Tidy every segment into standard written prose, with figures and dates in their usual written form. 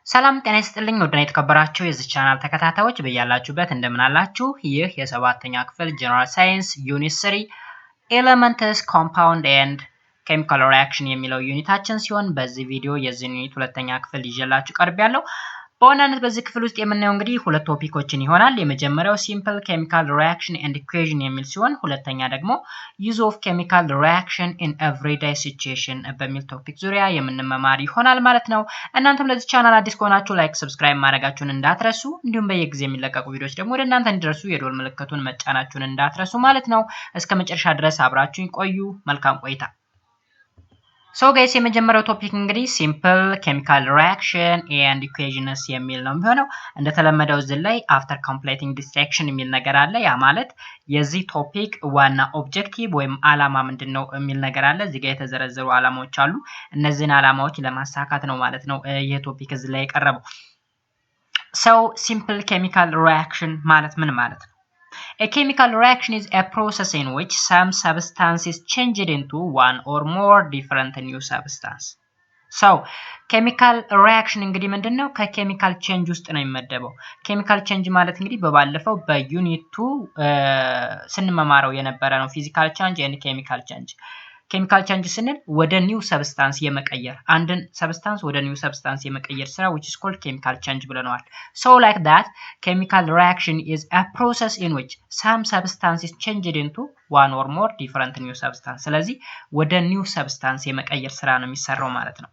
ሰላም ጤና ይስጥልኝ ወደና የተከበራችሁ የዚህ ቻናል ተከታታዮች በያላችሁበት እንደምን አላችሁ? ይህ የ7ኛ ክፍል ጀነራል ሳይንስ ዩኒት 3 ኤሌመንትስ ኮምፓውንድ ኤንድ ኬሚካል ሪአክሽን የሚለው ዩኒታችን ሲሆን በዚህ ቪዲዮ የዚህ ዩኒት ሁለተኛ ክፍል ይዤላችሁ ቀርቤያለሁ። በዋናነት በዚህ ክፍል ውስጥ የምናየው እንግዲህ ሁለት ቶፒኮችን ይሆናል። የመጀመሪያው ሲምፕል ኬሚካል ሪአክሽን ኤንድ ኢኩዌሽን የሚል ሲሆን ሁለተኛ ደግሞ ዩዝ ኦፍ ኬሚካል ሪአክሽን ኢን ኤቭሪዴይ ሲቹዌሽን በሚል ቶፒክ ዙሪያ የምንመማር ይሆናል ማለት ነው። እናንተም ለዚህ ቻናል አዲስ ከሆናችሁ ላይክ፣ ሰብስክራይብ ማድረጋችሁን እንዳትረሱ፣ እንዲሁም በየጊዜ የሚለቀቁ ቪዲዮዎች ደግሞ ወደ እናንተ እንዲደርሱ የደወል ምልክቱን መጫናችሁን እንዳትረሱ ማለት ነው። እስከ መጨረሻ ድረስ አብራችሁን ቆዩ። መልካም ቆይታ። So guys የመጀመሪያው ቶፒክ እንግዲህ simple chemical reaction and equations የሚል ነው የሚሆነው። እንደተለመደው እዚህ ላይ after completing this section የሚል ነገር አለ። ያ ማለት የዚህ ቶፒክ ዋና ኦብጀክቲቭ ወይም አላማ ምንድነው የሚል ነገር አለ። እዚህ ጋር የተዘረዘሩ አላማዎች አሉ። እነዚህን አላማዎች ለማሳካት ነው ማለት ነው ይሄ ቶፒክ እዚህ ላይ የቀረበው። So simple chemical reaction ማለት ምን ማለት ነው? A chemical reaction is a process in which some substance is changed into one or more different new substance. So, chemical reaction እንግዲህ ምንድነው? ከኬሚካል ቼንጅ ውስጥ ነው የሚመደበው። ኬሚካል ቼንጅ ማለት እንግዲህ በባለፈው በዩኒት 2 ስንመማረው የነበረ ነው። ፊዚካል ቼንጅ ኤንድ ኬሚካል ቼንጅ። ኬሚካል ቼንጅ ስንል ወደ ኒው ሰብስታንስ የመቀየር አንድን ሰብስታንስ ወደ ኒው ሰብስታንስ የመቀየር ስራ which is called chemical change ብለናል። So like that chemical reaction is a process in which some substance is changed into one or more different new substance. ስለዚህ ወደ ኒው ሰብስታንስ የመቀየር ስራ ነው የሚሰራው ማለት ነው።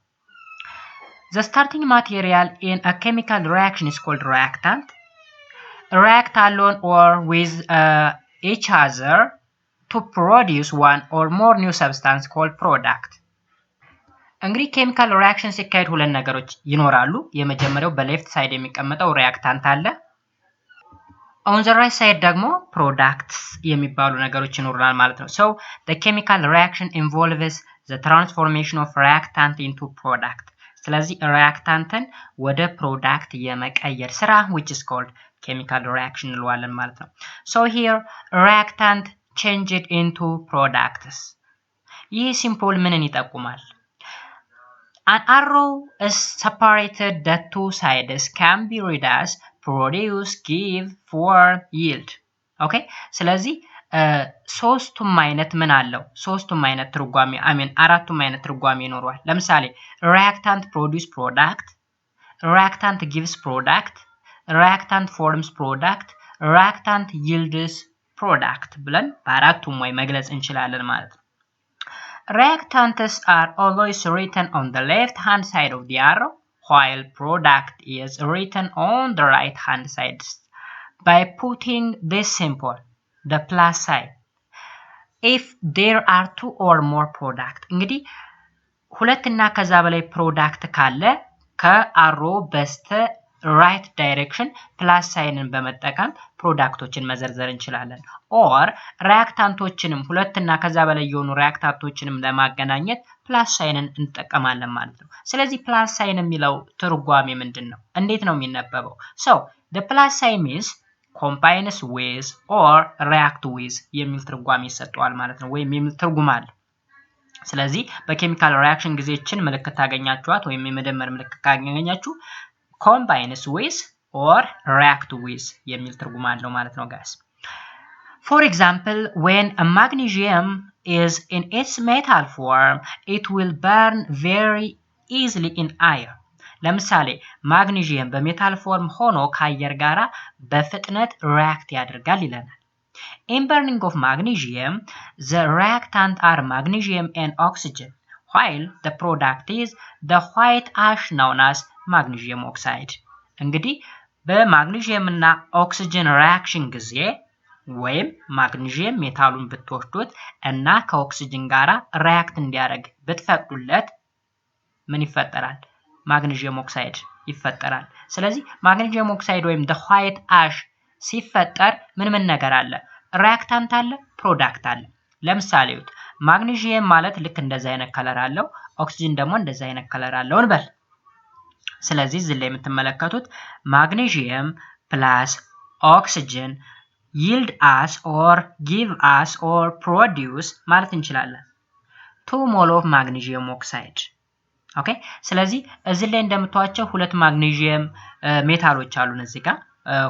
The starting material in a chemical reaction is called reactant. React alone or with each other to produce one or more new substance called product. እንግዲህ ኬሚካል ሪአክሽን ሲካሄድ ሁለት ነገሮች ይኖራሉ። የመጀመሪያው በሌፍት ሳይድ የሚቀመጠው ሪአክታንት አለ። on the right side ደግሞ products የሚባሉ ነገሮች ይኖራሉ ማለት ነው። So the chemical reaction involves the transformation of reactant into product. ስለዚህ ሪአክታንትን ወደ ፕሮዳክት የመቀየር ስራ which is called chemical reaction እንለዋለን ማለት ነው። So here reactant changed into products. ይህ ሲምፕል ምንን ይጠቁማል? An arrow is separated, the two sides can be read as produce, give, form, yield. Okay? ስለዚህ ሶስቱም አይነት ምን አለው? ሶስቱም አይነት ትርጓሜ አራቱም አይነት ትርጓሜ ይኖረዋል። ለምሳሌ reactant produce product, reactant gives product, reactant forms product, reactant yields product ብለን በአራቱም ወይ መግለጽ እንችላለን ማለት ነው። Reactants are always written on the left hand side of the arrow while product is written on the right hand side by putting this symbol, the plus sign. If there are two or more product እንግዲህ ሁለትና ከዛ በላይ ፕሮዳክት ካለ ከአሮ በስተ ራይት ዳይሬክሽን ፕላስ ሳይንን በመጠቀም ፕሮዳክቶችን መዘርዘር እንችላለን። ኦር ሪአክታንቶችንም ሁለትና ከዛ በላይ የሆኑ ሪአክታንቶችንም ለማገናኘት ፕላስ ሳይንን እንጠቀማለን ማለት ነው። ስለዚህ ፕላስ ሳይን የሚለው ትርጓሜ ምንድነው? እንዴት ነው የሚነበበው? So the plus sign means combines with or react with የሚል ትርጓሜ ይሰጠዋል ማለት ነው፣ ወይም የሚል ትርጉም አለ። ስለዚህ በኬሚካል ሪአክሽን ጊዜችን ምልክት ታገኛችኋት ወይም የመደመር ምልክት ካገኛችሁ combines with or react with የሚል ትርጉም አለው ማለት ነው guys. For example, when a magnesium is in its metal form, it will burn very easily in air. ለምሳሌ ማግኒዚየም በሜታል ፎርም ሆኖ ከአየር ጋራ በፍጥነት ሪአክት ያደርጋል ይለናል። In burning of magnesium, the reactant are magnesium and oxygen, while the product is the white ash known as magnesium oxide. እንግዲህ በማግኒዚየም እና ኦክሲጅን ሪአክሽን ጊዜ ወይም ማግኒዚየም ሜታሉን ብትወስዱት እና ከኦክሲጅን ጋራ ሪአክት እንዲያደርግ ብትፈቅዱለት ምን ይፈጠራል? ማግኒዚየም ኦክሳይድ ይፈጠራል። ስለዚህ ማግኒዚየም ኦክሳይድ ወይም the white ash ሲፈጠር ምን ነገር አለ? ሪአክታንት አለ፣ ፕሮዳክት አለ። ለምሳሌ ማግኒዚየም ማለት ልክ እንደዛ አይነት ከለር አለው፣ ኦክሲጅን ደግሞ እንደዛ አይነት ከለር አለው እንበል። ስለዚህ እዚህ ላይ የምትመለከቱት ማግኒዚየም ፕላስ ኦክሲጅን yield us or give us or produce ማለት እንችላለን 2 mole of magnesium oxide. ኦኬ ስለዚህ እዚህ ላይ እንደምታዩቸው ሁለት ማግኔዥየም ሜታሎች አሉን እዚህ ጋር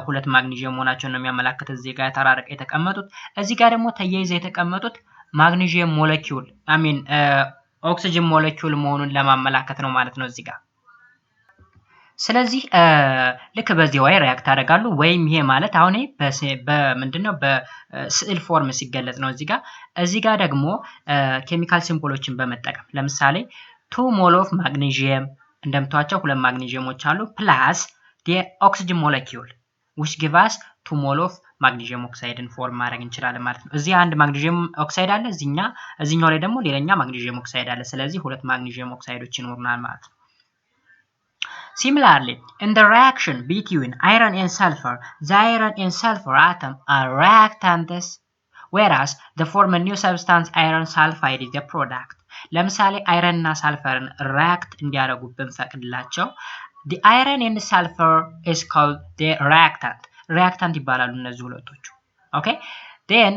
ሁለት ማግኔዥየም ሆናቸውን ነው የሚያመላክት እዚህ ጋር ተራርቀው የተቀመጡት እዚህ ጋር ደግሞ ተያይዘው የተቀመጡት ማግኔዥየም ሞለኪውል ኦክሲጅን ሞለኪውል መሆኑን ለማመላከት ነው ማለት ነው እዚህ ጋር ስለዚህ ልክ በዚህ way ሪአክት ያደርጋሉ ወይም ይሄ ማለት አሁን በምንድነው በስዕል ፎርም ሲገለጽ ነው እዚህ ጋር ደግሞ ኬሚካል ሲምቦሎችን በመጠቀም ለምሳሌ 2 ሞል ኦፍ ማግኔዥየም እንደምታዩቸው ሁለት ማግኔዥየሞች አሉ ፕላስ the oxygen molecule which give us 2 ሞል ኦፍ ማግኔዥየም ኦክሳይድን ፎርም ማድረግ እንችላለን ማለት ነው እዚህ አንድ ማግኔዥየም ኦክሳይድ አለ እዚህኛው ላይ ደግሞ ሌላኛ ማግኔዥየም ኦክሳይድ አለ ስለዚህ ሁለት ማግኔዥየም ኦክሳይዶች ይኖሩናል ማለት ነው Similarly, in the reaction between iron and sulfur, the iron and sulfur atom are reactants, whereas the form a new substance iron sulfide is the product. ለምሳሌ iron እና sulfur react እንዲያደርጉ ብንፈቅድላቸው the iron and sulfur is called the reactant. reactant ይባላሉ እነዚህ ሁለቶቹ. Okay? Then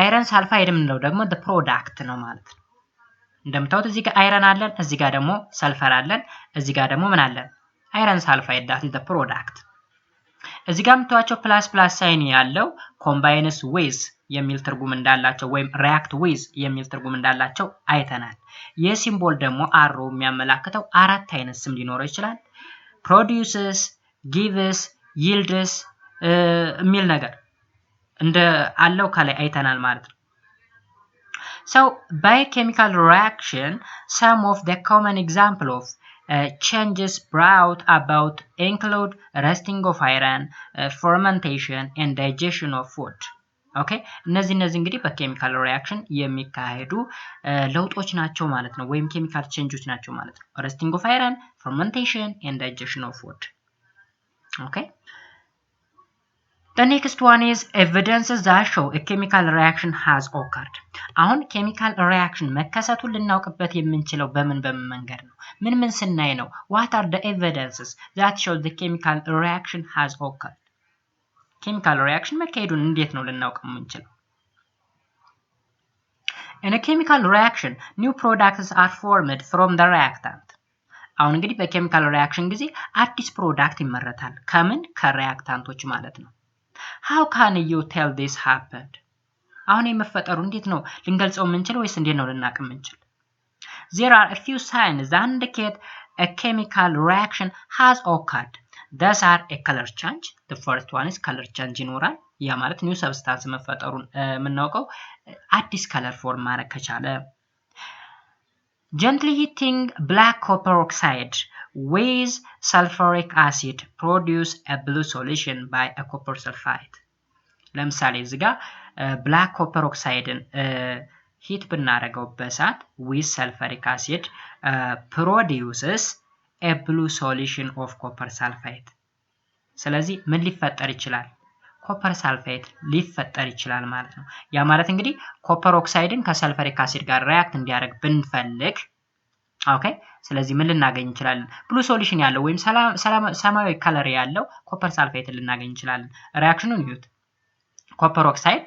iron sulfide ምንለው ደግሞ the product ነው ማለት ነው. እንደምታዩት እዚህ ጋር iron አለን፣ እዚህ ጋር ደግሞ sulfur አለን፣ እዚህ ጋር ደግሞ ምን አለን? iron sulfide that is the product እዚህ ጋር የምታዩቸው ፕላስ ፕላስ ሳይን ያለው combines with የሚል ትርጉም እንዳላቸው ወይም react with የሚል ትርጉም እንዳላቸው አይተናል ይህ ሲምቦል ደግሞ አሮ የሚያመላክተው አራት አይነት ስም ሊኖረው ይችላል produces gives yields የሚል ነገር እንደ አለው ከላይ አይተናል ማለት ነው So biochemical reaction some of the common example of changes brought about include rusting of iron, fermentation and digestion of food. Okay? እነዚህ እንግዲህ በኬሚካል ሪአክሽን የሚካሄዱ ለውጦች ናቸው ማለት ነው ወይም ኬሚካል ቼንጆች ናቸው ማለት ነው rusting of iron, fermentation and digestion of food. Okay? The next one is evidences that show a chemical reaction has occurred. አሁን ኬሚካል ሪአክሽን መከሰቱን ልናውቅበት የምንችለው በምን መንገድ ነው? ምን ስናይ ነው? What are the evidences that show the chemical reaction has occurred? ኬሚካል ሪአክሽን መካሄዱን እንዴት ነው ልናውቅ የምንችለው? In a chemical reaction, new products are formed from the reactant. አሁን እንግዲህ በኬሚካል ሪአክሽን ጊዜ አዲስ ፕሮዳክት ይመረታል ከምን ከሪአክታንቶች ማለት ነው How can you tell this happened? አሁን የመፈጠሩ እንዴት ነው ልንገልጸው የምንችለው ወይስ እንዴት ነው ልናውቅ የምንችል? There are a few signs that indicate a chemical reaction has occurred. These are a color change. The first one is color change ይኖራል። ያ ማለት new substance መፈጠሩን የምናውቀው አዲስ color form ማድረግ ከቻለ Gently heating black copper oxide with sulfuric acid produce a blue solution by a copper sulfide. ለምሳሌ እዚህ ጋር black copper oxide ሂት ብናደርገው በሳት with sulfuric acid produces a blue solution of copper sulfide. ስለዚህ ምን ሊፈጠር ይችላል? ኮፐር ሳልፋይድ ሊፈጠር ይችላል ማለት ነው። ያ ማለት እንግዲህ ኮፐር ኦክሳይድን ከሰልፈሪክ አሲድ ጋር ሪአክት እንዲያደርግ ብንፈልግ ኦኬ ስለዚህ ምን ልናገኝ እንችላለን? ብሉ ሶሉሽን ያለው ወይም ሰማያዊ ከለር ያለው ኮፐር ሳልፋይድን ልናገኝ እንችላለን። ሪአክሽኑን ይዩት። ኮፐር ኦክሳይድ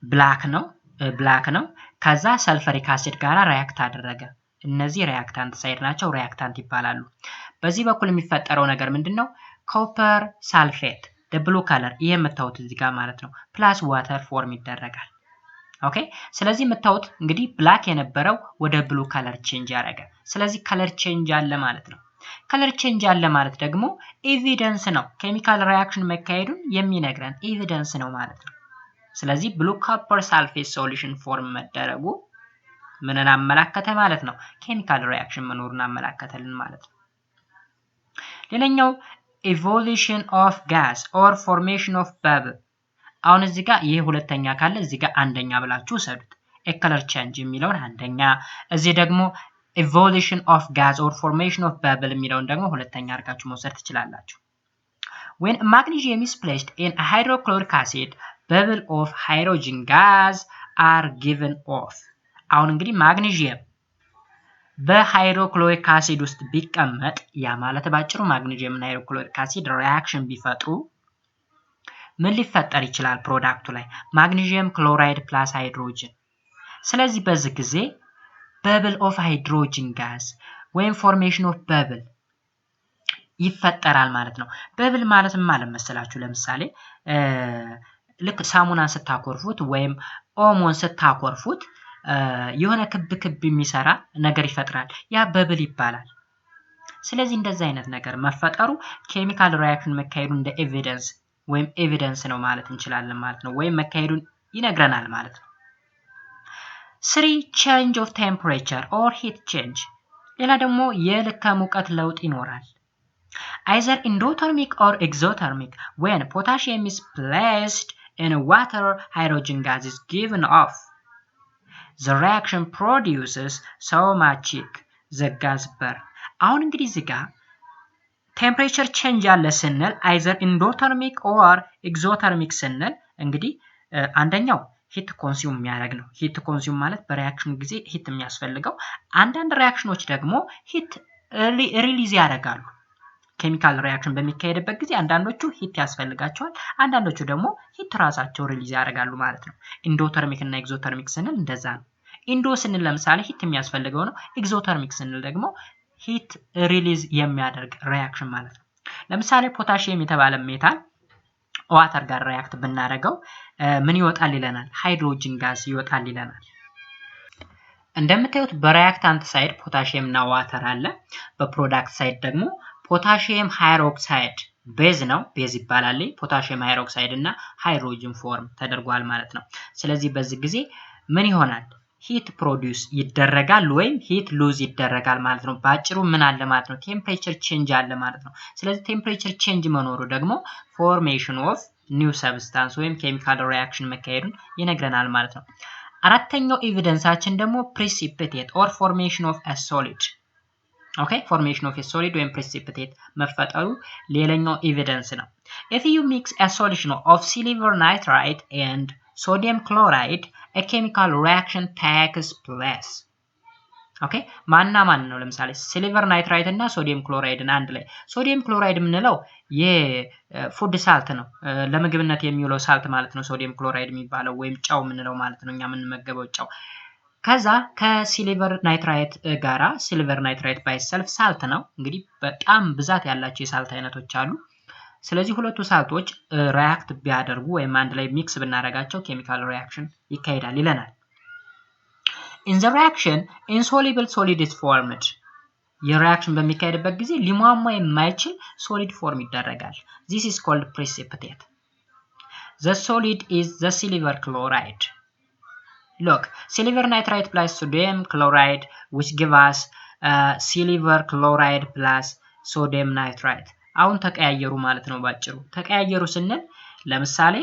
ብላክ ነው ከዛ ሰልፈሪክ አሲድ ጋር ሪአክት አደረገ። እነዚህ ሪአክታንት ሳይድ ናቸው፣ ሪአክታንት ይባላሉ። በዚህ በኩል የሚፈጠረው ነገር ምንድነው? ኮፐር ሳልፌት ብሉ ከለር ይሄ የምታዩት እዚህ ጋር ማለት ነው ፕላስ ዋተር ፎርም ይደረጋል። ኦኬ ስለዚህ የምታዩት እንግዲህ ብላክ የነበረው ወደ ብሉ ከለር ቼንጅ ያደረገ። ስለዚህ ከለር ቼንጅ አለ ማለት ነው። ከለር ቼንጅ አለ ማለት ደግሞ ኤቪደንስ ነው፣ ኬሚካል ሪአክሽን መካሄዱን የሚነግረን ኤቪደንስ ነው ማለት ነው። ስለዚህ ብሉ ኮፐር ሳልፌት ሶሉሽን ፎርም መደረጉ ምንን አመላከተ ማለት ነው? ኬሚካል ሪአክሽን መኖሩን አመላከተልን ማለት ነው። ሌላኛው evolution of gas or formation of bubble። አሁን እዚህ ጋር ይሄ ሁለተኛ ካለ እዚህ ጋር አንደኛ ብላችሁ ሰዱት። a color change የሚለውን አንደኛ፣ እዚህ ደግሞ evolution of gas or formation of bubble የሚለውን ደግሞ ሁለተኛ አድርጋችሁ መውሰድ ትችላላችሁ። when magnesium is placed in a hydrochloric acid, bubble of hydrogen gas are given off። አሁን እንግዲህ ማግኔዥየም በሃይድሮክሎሪክ አሲድ ውስጥ ቢቀመጥ ያ ማለት ባጭሩ ማግኔዥየም እና ሃይድሮክሎሪክ አሲድ ሪአክሽን ቢፈጥሩ ምን ሊፈጠር ይችላል? ፕሮዳክቱ ላይ ማግኔዥየም ክሎራይድ ፕላስ ሃይድሮጅን። ስለዚህ በዚህ ጊዜ በብል ኦፍ ሃይድሮጅን ጋዝ ወይም ፎርሜሽን ኦፍ በብል ይፈጠራል ማለት ነው። በብል ማለት ማለት መሰላችሁ ለምሳሌ ልክ ሳሙናን ስታኮርፉት ወይም ኦሞን ስታኮርፉት የሆነ ክብ የሚሰራ ነገር ይፈጥራል። ያ በብል ይባላል። ስለዚህ እንደዛ አይነት ነገር መፈጠሩ ኬሚካል ሪአክሽን መካሄዱ እንደ ኤቪደንስ ነው ማለት እንችላለን ማለት ነው። ወይም መካሄዱን ይነግረናል ማለት ነው። 3 change of temperature or heat change ሌላ ደግሞ የልክ ሙቀት ለውጥ ይኖራል። either endothermic or exothermic when potassium is placed in water hydrogen gas is given off the reaction produces so much heat the gas burn አሁን እንግዲህ እዚህ ጋር ቴምፕሬቸር ቼንጅ አለ ስንል either endothermic or exothermic ስንል እንግዲህ አንደኛው ሂት ኮንሱም የሚያደርግ ነው። ሂት ኮንሱም ማለት በሪአክሽን ጊዜ ሂት የሚያስፈልገው አንዳንድ ሪአክሽኖች ደግሞ ሂት ሪሊዝ ያደርጋሉ። ኬሚካል ሪአክሽን በሚካሄድበት ጊዜ አንዳንዶቹ ሂት ያስፈልጋቸዋል፣ አንዳንዶቹ ደግሞ ሂት ራሳቸው ሪሊዝ ያደርጋሉ ማለት ነው። ኢንዶተርሚክ እና ኤግዞተርሚክ ስንል እንደዛ ነው። ኢንዶ ስንል ለምሳሌ ሂት የሚያስፈልገው ነው። ኤግዞተርሚክ ስንል ደግሞ ሂት ሪሊዝ የሚያደርግ ሪአክሽን ማለት ነው። ለምሳሌ ፖታሺየም የተባለ ሜታል ዋተር ጋር ሪአክት ብናደርገው ምን ይወጣል ይለናል? ሃይድሮጅን ጋዝ ይወጣል ይለናል። እንደምታዩት በሪአክታንት ሳይድ ፖታሺየም እና ዋተር አለ። በፕሮዳክት ሳይድ ደግሞ ፖታሺየም ሃይድሮክሳይድ ቤዝ ነው፣ ቤዝ ይባላል። ፖታሺየም ሃይድሮክሳይድ እና ሃይድሮጅን ፎርም ተደርጓል ማለት ነው። ስለዚህ በዚህ ጊዜ ምን ይሆናል? ሂት ፕሮዲዩስ ይደረጋል ወይም ሂት ሉዝ ይደረጋል ማለት ነው። ባጭሩ ምን አለ ማለት ነው? ቴምፕሬቸር ቼንጅ አለ ማለት ነው። ስለዚህ ቴምፕሬቸር ቼንጅ መኖሩ ደግሞ ፎርሜሽን ኦፍ ኒው ሰብስታንስ ወይም ኬሚካል ሪአክሽን መካሄዱን ይነግረናል ማለት ነው። አራተኛው ኤቪደንሳችን ደግሞ precipitate or formation of a solid ኦኬ formation of a solid ወይም precipitate መፈጠሩ ሌላኛው ኤቪደንስ ነው። if you mix a solution of silver nitrate and sodium chloride a chemical reaction takes place ኦኬ ማን ነው? ለምሳሌ ሲልቨር ናይትራይት እና ሶዲየም ክሎራይድን አንድ ላይ ሶዲየም ክሎራይድ የምንለው የፉድ ሳልት ነው፣ ለምግብነት የሚውለው ሳልት ማለት ነው። ሶዲየም ክሎራይድ የሚባለው ወይም ጨው የምንለው ማለት ነው፣ እኛ የምንመገበው ጨው። ከዛ ከሲልቨር ናይትራይት ጋራ ሲልቨር ናይትራይት ባይ ሰልፍ ሳልት ነው። እንግዲህ በጣም ብዛት ያላቸው የሳልት አይነቶች አሉ። ስለዚህ ሁለቱ ሳልቶች ሪአክት ቢያደርጉ ወይም አንድ ላይ ሚክስ ብናደርጋቸው ኬሚካል ሪአክሽን ይካሄዳል ይለናል። in the reaction insoluble solid is formed የሪአክሽን በሚካሄድበት ጊዜ ሊሟሟ የማይችል ሶሊድ ፎርም ይደረጋል። this is called precipitate. the solid is the silver chloride. look silver nitrate plus sodium chloride which give us silver chloride plus sodium nitrate አሁን ተቀያየሩ ማለት ነው። ባጭሩ ተቀያየሩ ስንል ለምሳሌ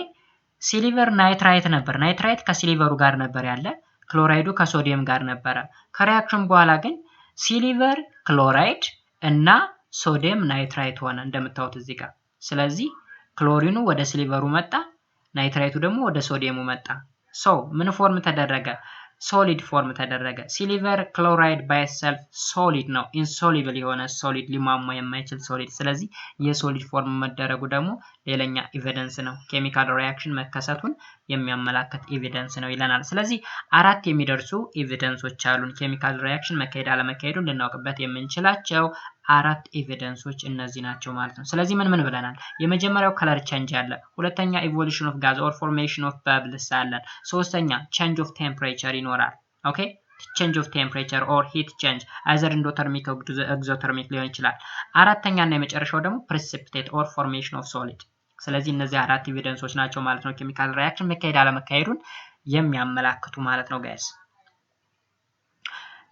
ሲልቨር ናይትራይት ነበር፣ ናይትራይት ከሲልቨሩ ጋር ነበር ያለ፣ ክሎራይዱ ከሶዲየም ጋር ነበረ። ከሪአክሽን በኋላ ግን ሲልቨር ክሎራይድ እና ሶዲየም ናይትራይት ሆነ እንደምታዩት እዚህ ጋር። ስለዚህ ክሎሪኑ ወደ ሲልቨሩ መጣ፣ ናይትራይቱ ደግሞ ወደ ሶዲየሙ መጣ። ሶ ምን ፎርም ተደረገ? ሶሊድ ፎርም ተደረገ። ሲልቨር ክሎራይድ ባይ ሰልፍ ሶሊድ ነው፣ ኢንሶሉብል የሆነ ሶሊድ፣ ሊሟሟ የማይችል ሶሊድ። ስለዚህ የሶሊድ ፎርም መደረጉ ደግሞ ሌላኛ ኤቪደንስ ነው፣ ኬሚካል ሪአክሽን መከሰቱን የሚያመላክት ኤቪደንስ ነው ይለናል። ስለዚህ አራት የሚደርሱ ኤቪደንሶች አሉን ኬሚካል ሪአክሽን መካሄድ አለመካሄዱን ልናውቅበት የምንችላቸው አራት ኤቪደንሶች እነዚህ ናቸው ማለት ነው። ስለዚህ ምን ብለናል? የመጀመሪያው ከለር ቼንጅ አለ፣ ሁለተኛ ኢቮሉሽን ኦፍ ጋዝ ኦር ፎርሜሽን ኦፍ በብልስ አለን፣ ሶስተኛ ቼንጅ ኦፍ ቴምፕሬቸር ይኖራል። ኦኬ ቼንጅ ኦፍ ቴምፕሬቸር ኦር ሂት ቼንጅ አይዘር ኢንዶተርሚክ ኦር ኤግዞተርሚክ ሊሆን ይችላል። አራተኛ እና የመጨረሻው ደግሞ precipitate ኦር ፎርሜሽን ኦፍ ሶሊድ። ስለዚህ እነዚህ አራት ኤቪደንሶች ናቸው ማለት ነው ኬሚካል ሪአክሽን መካሄድ አለመካሄዱን የሚያመላክቱ ማለት ነው ጋይስ።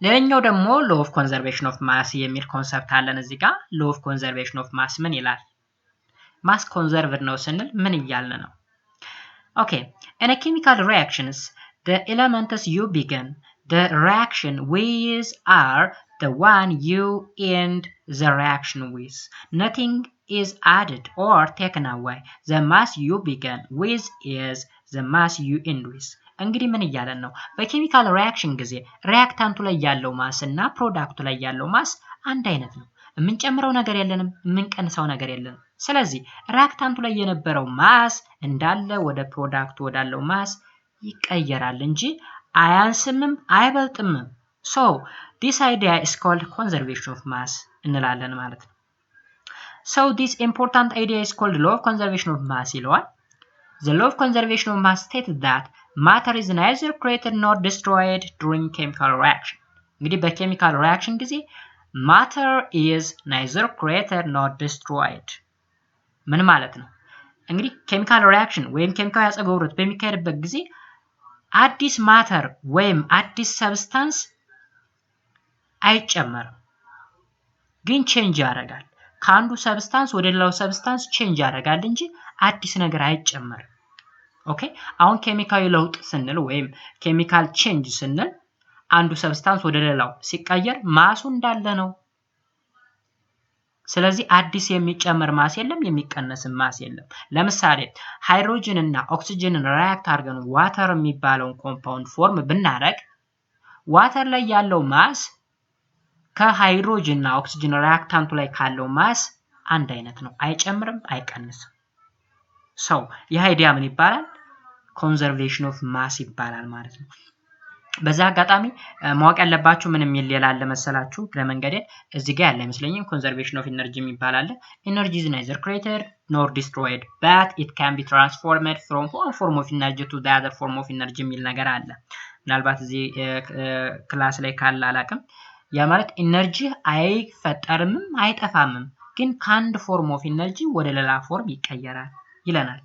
ሌላኛው ደግሞ law of conservation of mass የሚል ኮንሰፕት አለን እዚህ ጋር። law of conservation of mass ምን ይላል? ማስ ኮንዘርቭድ ነው ስንል ምን እያልን ነው? ኦኬ in a chemical reactions the elements you begin the reaction with are the one you end the reaction with. Nothing is added or taken away. The mass you begin with is the mass you end with. እንግዲህ ምን እያለን ነው? በኬሚካል ሪአክሽን ጊዜ ሪአክታንቱ ላይ ያለው ማስ እና ፕሮዳክቱ ላይ ያለው ማስ አንድ አይነት ነው። የምንጨምረው ነገር የለንም፣ የምንቀንሰው ነገር የለንም። ስለዚህ ሪአክታንቱ ላይ የነበረው ማስ እንዳለ ወደ ፕሮዳክቱ ወዳለው ማስ ይቀየራል እንጂ አያንስምም አይበልጥምም። So this idea is called conservation of mass እንላለን ማለት ነው። So this important idea is called law of conservation of mass ይለዋል። The law of conservation of mass states that matter is neither created nor destroyed during chemical reaction. እንግዲህ በኬሚካል ሪአክሽን ጊዜ matter is neither created nor destroyed ምን ማለት ነው? እንግዲህ ኬሚካል ሪአክሽን ወይም ኬሚካል ያጸገው ውህደት በሚካሄድበት ጊዜ አዲስ ማተር ወይም አዲስ ሰብስታንስ አይጨመርም፣ ግን ቼንጅ ያደርጋል። ከአንዱ ሰብስታንስ ወደ ሌላው ሰብስታንስ ቼንጅ ያደርጋል እንጂ አዲስ ነገር አይጨመርም። ኦኬ አሁን ኬሚካል ለውጥ ስንል ወይም ኬሚካል ቼንጅ ስንል አንዱ ሰብስታንስ ወደ ሌላው ሲቀየር ማሱ እንዳለ ነው። ስለዚህ አዲስ የሚጨመር ማስ የለም፣ የሚቀነስ ማስ የለም። ለምሳሌ ሃይድሮጅን እና ኦክሲጅንን ሪአክት አድርገን ዋተር የሚባለውን ኮምፓውንድ ፎርም ብናደርግ ዋተር ላይ ያለው ማስ ከሃይድሮጅን እና ኦክሲጅን ሪአክታንቱ ላይ ካለው ማስ አንድ አይነት ነው፣ አይጨምርም፣ አይቀንስም። ሰው ይህ አይዲያ ምን ይባላል? ኮንዘርቬሽን ኦፍ ማስ ይባላል ማለት ነው። በዛ አጋጣሚ ማወቅ ያለባችሁ ምን የሚል ሌላ አለ መሰላችሁ? ለመንገዴ እዚህ ጋር ያለ አይመስለኝም። ኮንዘርቬሽን ኦፍ ኢነርጂ የሚባል አለ። ኢነርጂ is neither created nor destroyed but it can be transformed from one form of energy to the other form of energy የሚል ነገር አለ። ምናልባት እዚህ ክላስ ላይ ካለ አላቅም። ያ ማለት ኢነርጂ አይፈጠርም አይጠፋም፣ ግን ከአንድ ፎርም ኦፍ ኢነርጂ ወደ ሌላ ፎርም ይቀየራል ይለናል።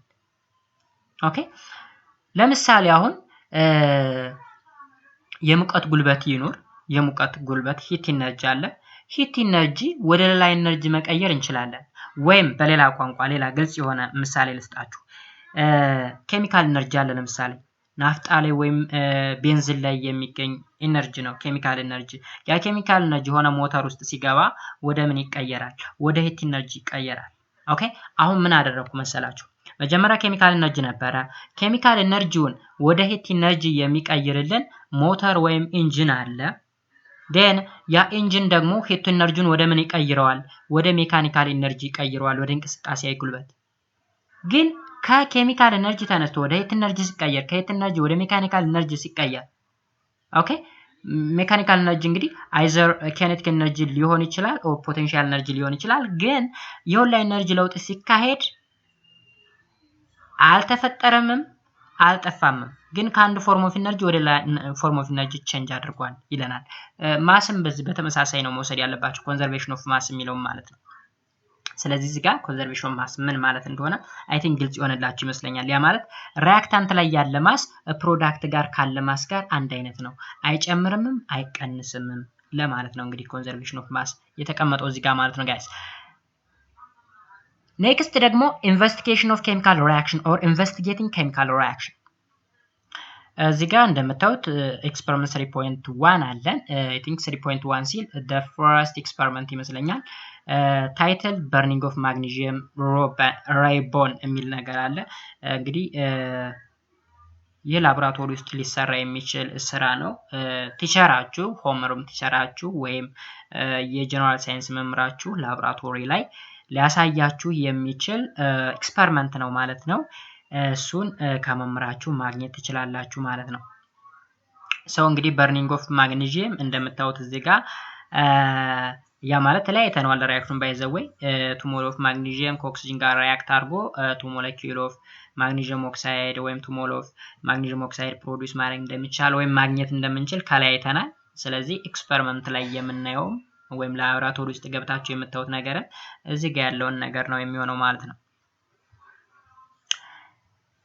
ኦኬ ለምሳሌ አሁን የሙቀት ጉልበት ይኖር፣ የሙቀት ጉልበት ሂት ኢነርጂ አለ። ሂት ኢነርጂ ወደ ሌላ ኢነርጂ መቀየር እንችላለን። ወይም በሌላ ቋንቋ ሌላ ግልጽ የሆነ ምሳሌ ልስጣችሁ። ኬሚካል ኢነርጂ አለ። ለምሳሌ ናፍጣ ላይ ወይም ቤንዚን ላይ የሚገኝ ኢነርጂ ነው ኬሚካል ኢነርጂ። ያ ኬሚካል ኢነርጂ ሆነ ሞተር ውስጥ ሲገባ ወደ ምን ይቀየራል? ወደ ሂት ኢነርጂ ይቀየራል። ኦኬ አሁን ምን አደረኩ መሰላችሁ? መጀመሪያ ኬሚካል ኢነርጂ ነበረ። ኬሚካል ኢነርጂውን ወደ ሂት ኢነርጂ የሚቀይርልን ሞተር ወይም ኢንጂን አለ። ዴን ያ ኢንጂን ደግሞ ሂት ኢነርጂውን ወደ ምን ይቀይረዋል? ወደ ሜካኒካል ኢነርጂ ይቀይረዋል፣ ወደ እንቅስቃሴያዊ ጉልበት። ግን ከኬሚካል ኢነርጂ ተነስቶ ወደ ሂት ኢነርጂ ሲቀየር፣ ከሂት ኢነርጂ ወደ ሜካኒካል ኢነርጂ ሲቀየር ኦኬ ሜካኒካል ኢነርጂ እንግዲህ አይዘር ኬኔቲክ ኢነርጂ ሊሆን ይችላል ኦር ፖቴንሻል ኢነርጂ ሊሆን ይችላል። ግን የሁላ ኢነርጂ ለውጥ ሲካሄድ አልተፈጠረምም አልጠፋምም፣ ግን ከአንድ ፎርም ኦፍ ኢነርጂ ወደ ፎርም ኦፍ ኢነርጂ ቼንጅ አድርጓል ይለናል። ማስም በዚህ በተመሳሳይ ነው መውሰድ ያለባችሁ፣ ኮንዘርቬሽን ኦፍ ማስ የሚለው ማለት ነው። ስለዚህ እዚህ ጋር ኮንዘርቬሽን ኦፍ ማስ ምን ማለት እንደሆነ አይ ቲንክ ግልጽ ይሆንላችሁ ይመስለኛል። ያ ማለት ሪአክታንት ላይ ያለ ማስ ፕሮዳክት ጋር ካለ ማስ ጋር አንድ አይነት ነው፣ አይጨምርምም አይቀንስምም ለማለት ነው። እንግዲህ ኮንዘርቬሽን ኦፍ ማስ የተቀመጠው እዚህ ጋር ማለት ነው ጋይስ። ኔክስት ደግሞ ኢንቨስቲጌሽን ኦፍ ኬሚካል ሪአክሽን ኦር ኢንቨስቲጌቲንግ ኬሚካል ሪአክሽን። እዚህ ጋር እንደምታዩት ኤክስፐሪመንት 3.1 አለን። አይ ቲንክ 3.1 ሲል the first experiment ይመስለኛል። ታይትል በርኒንግ ኦፍ ማግኒዥየም ራይቦን የሚል ነገር አለ። እንግዲህ ይህ ላቦራቶሪ ውስጥ ሊሰራ የሚችል ስራ ነው። ቲቸራችሁ ሆምሩም ቲቸራችሁ ወይም የጀነራል ሳይንስ መምህራችሁ ላቦራቶሪ ላይ ሊያሳያችሁ የሚችል ኤክስፐሪመንት ነው ማለት ነው። እሱን ከመምህራችሁ ማግኘት ትችላላችሁ ማለት ነው። ሰው እንግዲህ በርኒንግ ኦፍ ማግኒዥየም እንደምታዩት እዚህ ጋር ያ ማለት ላይ ተነዋል ሪአክሽን ባይ ዘ ዌይ 2 ሞል ኦፍ ማግኒዥየም ከኦክሲጅን ጋር ሪአክት አድርጎ 2 ሞለኪውል ኦፍ ማግኒዥየም ኦክሳይድ ወይም 2 ሞል ኦፍ ማግኒዥየም ኦክሳይድ ፕሮዲዩስ ማድረግ እንደሚቻል ወይም ማግኘት እንደምንችል ከላይ አይተናል። ስለዚህ ኤክስፐሪመንት ላይ የምናየው ወይም ላቦራቶሪ ውስጥ ገብታችሁ የምታዩት ነገር እዚህ ጋር ያለውን ነገር ነው የሚሆነው ማለት ነው።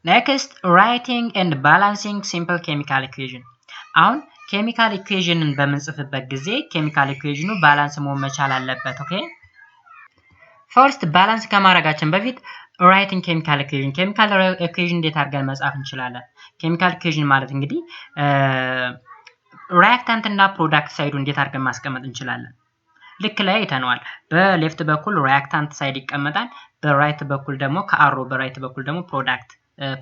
ኔክስት ራይቲንግ ኤንድ ባላንሲንግ ሲምፕል ኬሚካል ኢኩዌሽን። አሁን ኬሚካል ኢኩዌሽንን በምንጽፍበት ጊዜ ኬሚካል ኢኩዌሽኑ ባላንስ መሆን መቻል አለበት። ኦኬ ፈርስት ባላንስ ከማድረጋችን በፊት ራይቲንግ ኬሚካል ኢኩዌሽን። ኬሚካል ኢኩዌሽን እንዴት አድርገን መጻፍ እንችላለን? ኬሚካል ኢኩዌሽን ማለት እንግዲህ ሪአክታንት እና ፕሮዳክት ሳይዱ እንዴት አድርገን ማስቀመጥ እንችላለን? ልክ ላይ አይተነዋል። በሌፍት በኩል ሪአክታንት ሳይድ ይቀመጣል፣ በራይት በኩል ደግሞ ከአሮ በራይት በኩል ደግሞ ፕሮዳክት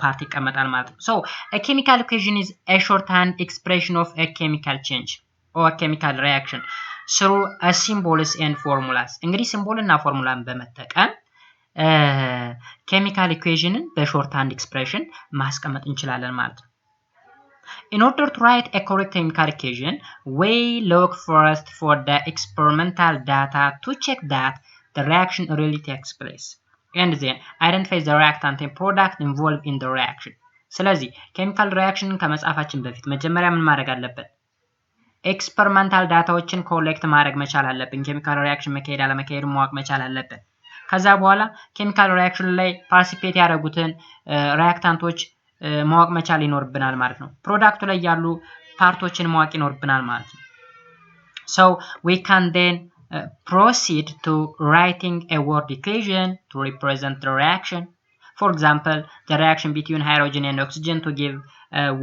ፓርት ይቀመጣል ማለት ነው። So a chemical equation is a shorthand expression of a chemical change or a chemical reaction through a symbols and formulas። እንግዲህ ሲምቦል እና ፎርሙላን በመጠቀም ኬሚካል ኢኩዌሽንን በሾርት ሃንድ ኤክስፕሬሽን ማስቀመጥ እንችላለን ማለት ነው። In order to write a correct chemical equation, we look first for the experimental data to check that the reaction really takes place, and then identify the reactant and product involved in the reaction. ስለዚህ ኬሚካል ሪያክሽንን ከመጻፋችን በፊት መጀመሪያ ምን ማድረግ አለብን? ኤክስፐሪመንታል ዳታዎችን ኮሌክት ማድረግ መቻል አለብን። ኬሚካል ሪያክሽን መካሄድ አለመካሄድ ማወቅ መቻል አለብን። ከዛ በኋላ ኬሚካል ሪያክሽን ላይ ፓርቲሲፔት ያደረጉትን ሪያክታንቶች ማወቅ መቻል ይኖርብናል ማለት ነው። ፕሮዳክቱ ላይ ያሉ ፓርቶችን ማወቅ ይኖርብናል ማለት ነው። So we can then proceed to writing a word equation to represent the reaction. For example, the reaction between hydrogen and oxygen to give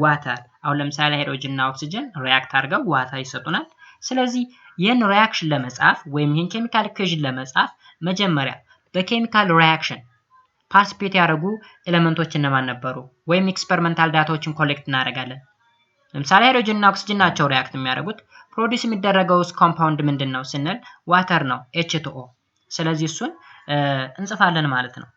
water. አሁን ለምሳሌ ሃይድሮጅን እና ኦክሲጅን ሪአክት አድርገው ዋተር ይሰጡናል። ስለዚህ ይህን ሪአክሽን ለመጻፍ ወይም ይህን ኬሚካል ኢኩዌሽን ለመጻፍ መጀመሪያ በኬሚካል ሪአክሽን ፓርቲሲፔት ያደረጉ ኤሌመንቶች እነማን ነበሩ ወይም ኤክስፐሪመንታል ዳታዎችን ኮሌክት እናደርጋለን። ለምሳሌ ሃይድሮጅን እና ኦክሲጅን ናቸው ሪአክት የሚያደርጉት። ፕሮዲዩስ የሚደረገው ኮምፓውንድ ምንድነው ስንል ዋተር ነው H2O። ስለዚህ እሱን እንጽፋለን ማለት ነው።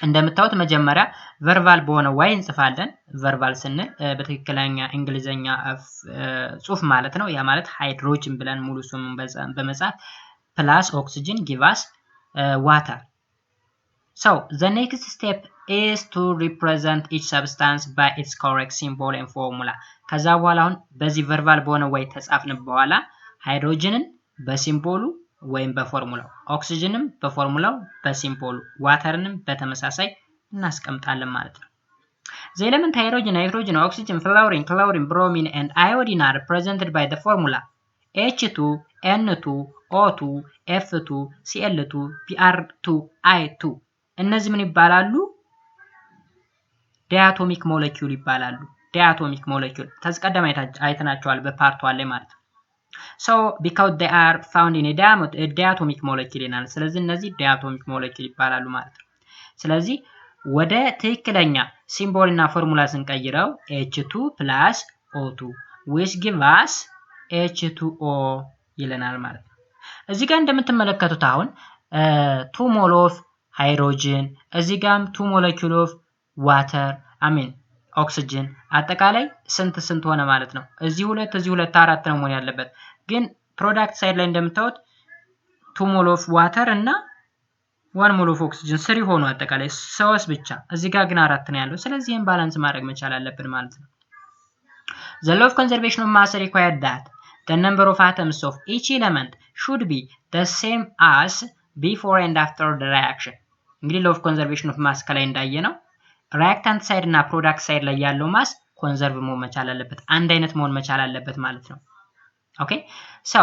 እንደምታዩት መጀመሪያ ቨርባል በሆነ ዋይ እንጽፋለን። ቨርባል ስንል በትክክለኛ እንግሊዘኛ ጽሁፍ ማለት ነው። ያ ማለት ሃይድሮጅን ብለን ሙሉ ስሙን በመጻፍ ፕላስ ኦክሲጅን ጊቭ አስ water. So the next step is to represent each substance by its correct symbol and formula. ከዛ በኋላ አሁን በዚህ ቨርባል በሆነ ወይ ተጻፍን በኋላ ሃይድሮጅንን በሲምቦሉ ወይም በፎርሙላው፣ ኦክሲጅንም በፎርሙላው በሲምቦሉ፣ ዋተርንም በተመሳሳይ እናስቀምጣለን ማለት ነው። The element hydrogen, nitrogen, oxygen, fluorine, chlorine, bromine and iodine are represented by the formula H2, N2, O2, F2, Cl2, Br2, I2. እነዚህ ምን ይባላሉ? ዲያቶሚክ ሞለኪውል ይባላሉ። ዲያቶሚክ ሞለኪውል ተስቀደም አይተናቸዋል በፓርት 1 ላይ ማለት ነው። So because they are found in a diatomic molecule ይናል። ስለዚህ እነዚህ ዲያቶሚክ ሞለኪውል ይባላሉ ማለት ነው። ስለዚህ ወደ ትክክለኛ ሲምቦል እና ፎርሙላ ስንቀይረው H2 plus O2 which give us H2O ይለናል ማለት ነው። እዚህ ጋር እንደምትመለከቱት አሁን 2 ሞል ኦፍ ሃይድሮጅን እዚህ ጋርም 2 ሞለኪውል ኦፍ ዋተር ኦክሲጅን አጠቃላይ ስንት ሆነ ማለት ነው። እዚህ 2 4 ነው መሆን ያለበት። ግን ፕሮዳክት ሳይድ ላይ እንደምታዩት 2 ሞል ኦፍ ዋተር እና 1 ሞል ኦፍ ኦክሲጅን 3 ሆኖ አጠቃላይ 3 ብቻ። እዚህ ጋር ግን 4 ነው ያለው። ስለዚህ ይሄን ባላንስ ማድረግ መቻል አለብን ማለት ነው። The law of conservation of mass required that the number of atoms of each element should be the same as before and after the reaction. እንግዲህ law of conservation of mass ከላይ እንዳየነው ሪአክታንት ሳይድ እና ፕሮዳክት ሳይድ ላይ ያለው ማስ ኮንዘርቭ መሆን መቻል አለበት፣ አንድ አይነት መሆን መቻል አለበት ማለት ነው። Okay, so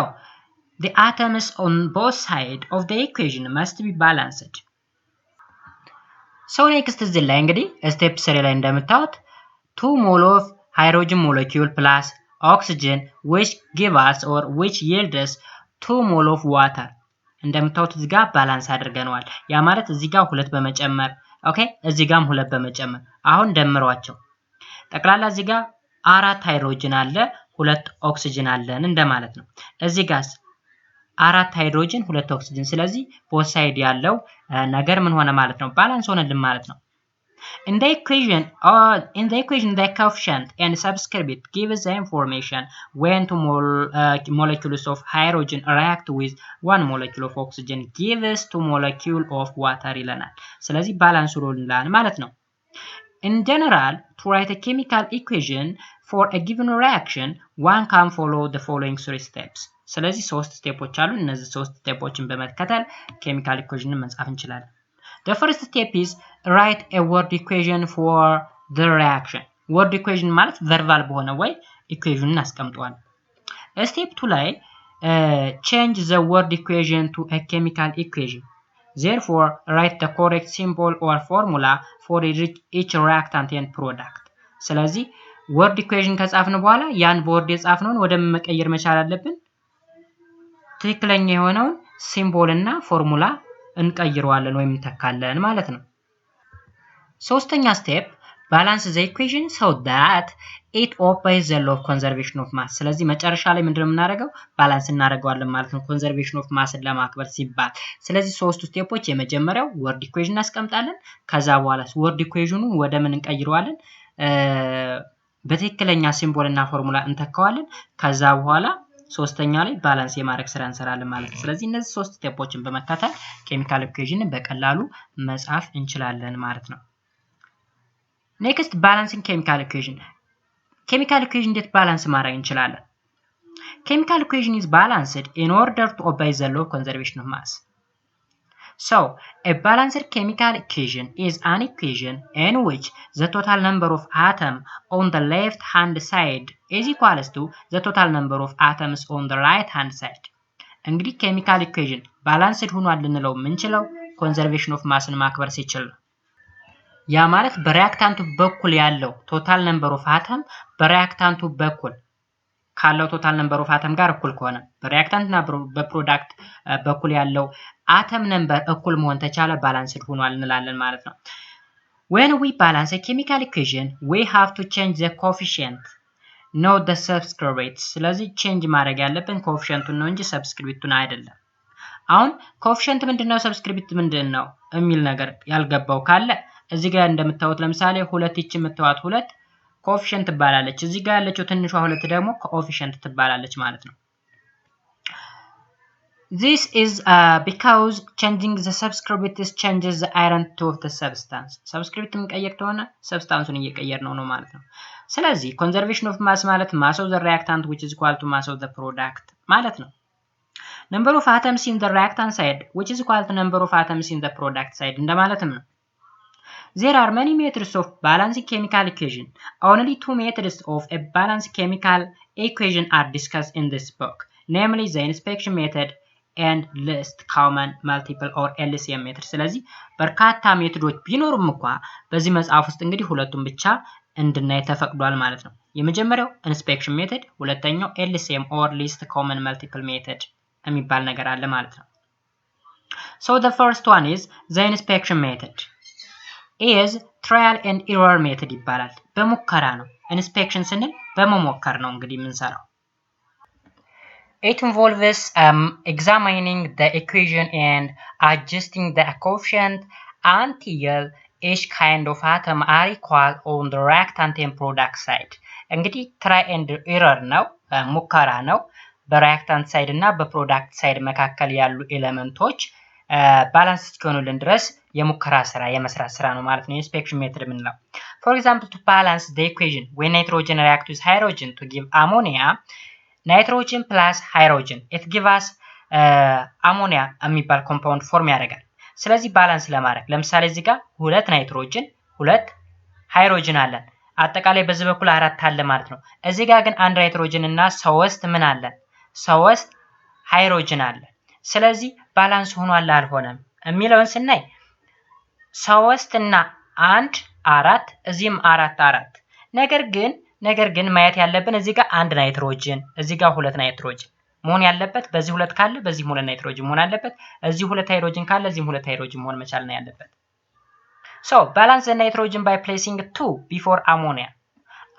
the atoms on both sides of the equation must be balanced. So next እዚህ ላይ እንግዲህ ስቴፕ 3 ላይ እንደምታዩት 2 ሞል ኦፍ ሃይድሮጅን ሞለኪውል ፕላስ ኦክሲጅን which give us or which yields 2 ሞል ኦፍ ዋተር እንደምታዩት እዚህ ጋር ባላንስ አድርገናል። ያ ማለት እዚህ ጋር 2 በመጨመር ኦኬ እዚህ ጋርም 2 በመጨመር አሁን ደምሯቸው ጠቅላላ እዚህ ጋር 4 ሃይድሮጅን አለ 2 ኦክሲጅን አለን እንደማለት ነው። እዚህ ጋር 4 ሃይድሮጅን 2 ኦክሲጅን ስለዚህ ቦth ሳይድ ያለው ነገር ምን ሆነ ማለት ነው ባላንስ ሆነልን ማለት ነው። In the equation the coefficient and subscript gives the information when 2 molecules of hydrogen react with 1 molecule of oxygen gives 2 molecule of water ይለናል። ስለዚህ ባላንስ ሆኖልናል ማለት ነው። In general, to write a chemical equation for a given reaction, one can follow the following 3 steps. ስለዚህ 3 ስቴፖች አሉ። እነዚህ 3 ስቴፖችን በመከተል ኬሚካል ኢኩዌሽንን መጻፍ እንችላለን። The first step is write a word equation for the reaction. Word equation ማለት ቨርባል በሆነ ወይ ኢኩዌሽንን አስቀምጠዋል። Step 2 ላይ change the word equation to a chemical equation. Therefore, write the correct symbol or formula for each reactant and product. ስለዚህ word equation ከጻፍን በኋላ ያን ቦርድ የጻፍነውን ወደ መቀየር መቻል አለብን። ትክክለኛ የሆነውን ሲምቦል እና ፎርሙላ እንቀይረዋለን ወይም እንተካለን ማለት ነው። ሶስተኛ ስቴፕ balance the equation so that it obeys the law of conservation of mass. ስለዚህ መጨረሻ ላይ ምንድነው የምናደርገው ባላንስ እናደርገዋለን ማለት ነው conservation of mass ለማክበር ሲባል። ስለዚህ 3 ስቴፖች የመጀመሪያው word equation እናስቀምጣለን። ከዛ በኋላ word equationን ወደ ምን እንቀይረዋለን በትክክለኛ ሲምቦልና ፎርሙላ እንተካዋለን ከዛ በኋላ ሶስተኛ ላይ ባላንስ የማድረግ ስራ እንሰራለን ማለት ነው ስለዚህ እነዚህ ሶስት ስቴፖችን በመከተል ኬሚካል ኢኩዌሽንን በቀላሉ መጻፍ እንችላለን ማለት ነው ኔክስት ባላንሲንግ ኬሚካል ኢኩዌሽን ኬሚካል ኢኩዌሽን እንዴት ባላንስ ማድረግ እንችላለን Chemical equation is balanced in order to obey the law of conservation of mass. So, a balanced chemical equation is an equation in which the total number of atoms on the left-hand side is equal to the total number of atoms on the right-hand side. እንግዲህ chemical equation balanced ሆኗል ልንለው የምንችለው conservation of mass ማክበር ሲችል ነው። ያ ማለት በሪአክታንቱ በኩል ያለው total number of atom በሪአክታንቱ በኩል ካለው ቶታል ነምበር ኦፍ አተም ጋር እኩል ከሆነ በሪአክታንት እና በፕሮዳክት በኩል ያለው አተም ነምበር እኩል መሆን ተቻለ ባላንስድ ሆኗል እንላለን ማለት ነው when we balance a chemical equation we have to change the coefficient not the subscript ስለዚህ ቼንጅ ማድረግ ያለብን ኮኤፊሺየንቱን ነው እንጂ ሰብስክሪፕቱን አይደለም አሁን ኮኤፊሺየንት ምንድነው ሰብስክሪፕት ምንድነው የሚል ነገር ያልገባው ካለ እዚህ ጋር እንደምታዩት ለምሳሌ ሁለት እቺ የምታዩት ሁለት coefficient ትባላለች እዚህ ጋር ያለችው ትንሿ ሁለት ደግሞ coefficient ትባላለች ማለት ነው This is because changing the subscript changes the identity of the substance subscript መቀየር ከሆነ substanceን እየቀየር ነው ማለት ነው ስለዚህ conservation of mass ማለት mass of the reactant which is equal to mass of the product ማለት ነው number of atoms in the reactant side which is equal to number of atoms in the product side እንደማለትም ነው There are many methods of balancing chemical equation. Only two methods of a balanced chemical equation are discussed in this book, namely the inspection method and least common multiple or LCM method. ስለዚህ በርካታ ሜቶዶች ቢኖሩም እንኳን በዚህ መጽሐፍ ውስጥ እንግዲህ ሁለቱም ብቻ እንድናይ ተፈቅዷል ማለት ነው። የመጀመሪያው inspection method፣ ሁለተኛው LCM or least common multiple method የሚባል ነገር አለ ማለት ነው። So the first one is the inspection method. is trial and error method ይባላል በሙከራ ነው inspection ስንል በመሞከር ነው እንግዲህ የምንሰራው It involves examining the equation and adjusting the coefficient until each kind of atom are equal on the reactant and product side እንግዲህ try and error ነው ሙከራ ነው በሪአክታንት ሳይድ እና በፕሮዳክት ሳይድ መካከል ያሉ ኤሌመንቶች ባላንስ እስኪሆኑልን ድረስ የሙከራ ስራ የመስራት ስራ ነው ማለት ነው ኢንስፔክሽን ሜተድ የምንለው for example to balance the equation when nitrogen reacts with hydrogen to give ammonia nitrogen plus hydrogen it gives us ammonia የሚባል ኮምፓውንድ ፎርም ያደርጋል ስለዚህ ባላንስ ለማድረግ ለምሳሌ እዚህ ጋር ሁለት ናይትሮጅን ሁለት ሃይድሮጅን አለን አጠቃላይ በዚህ በኩል አራት አለ ማለት ነው እዚህ ጋር ግን አንድ ናይትሮጅን እና ሶስት ምን አለ ሶስት ሃይድሮጅን አለ ስለዚህ ባላንስ ሆኗል አልሆነም የሚለውን ስናይ 3 እና 1 4 እዚህም 4 4 ነገር ግን ማየት ያለብን እዚህ ጋር አንድ ናይትሮጅን እዚህ ጋር ሁለት ናይትሮጅን መሆን ያለበት በዚህ ሁለት ካለ በዚህ ሁለት ናይትሮጅን መሆን አለበት እዚህ ሁለት ሃይድሮጅን ካለ እዚህም ሁለት ሃይድሮጅን መሆን መቻል ነው ያለበት So balance the nitrogen by placing 2 before ammonia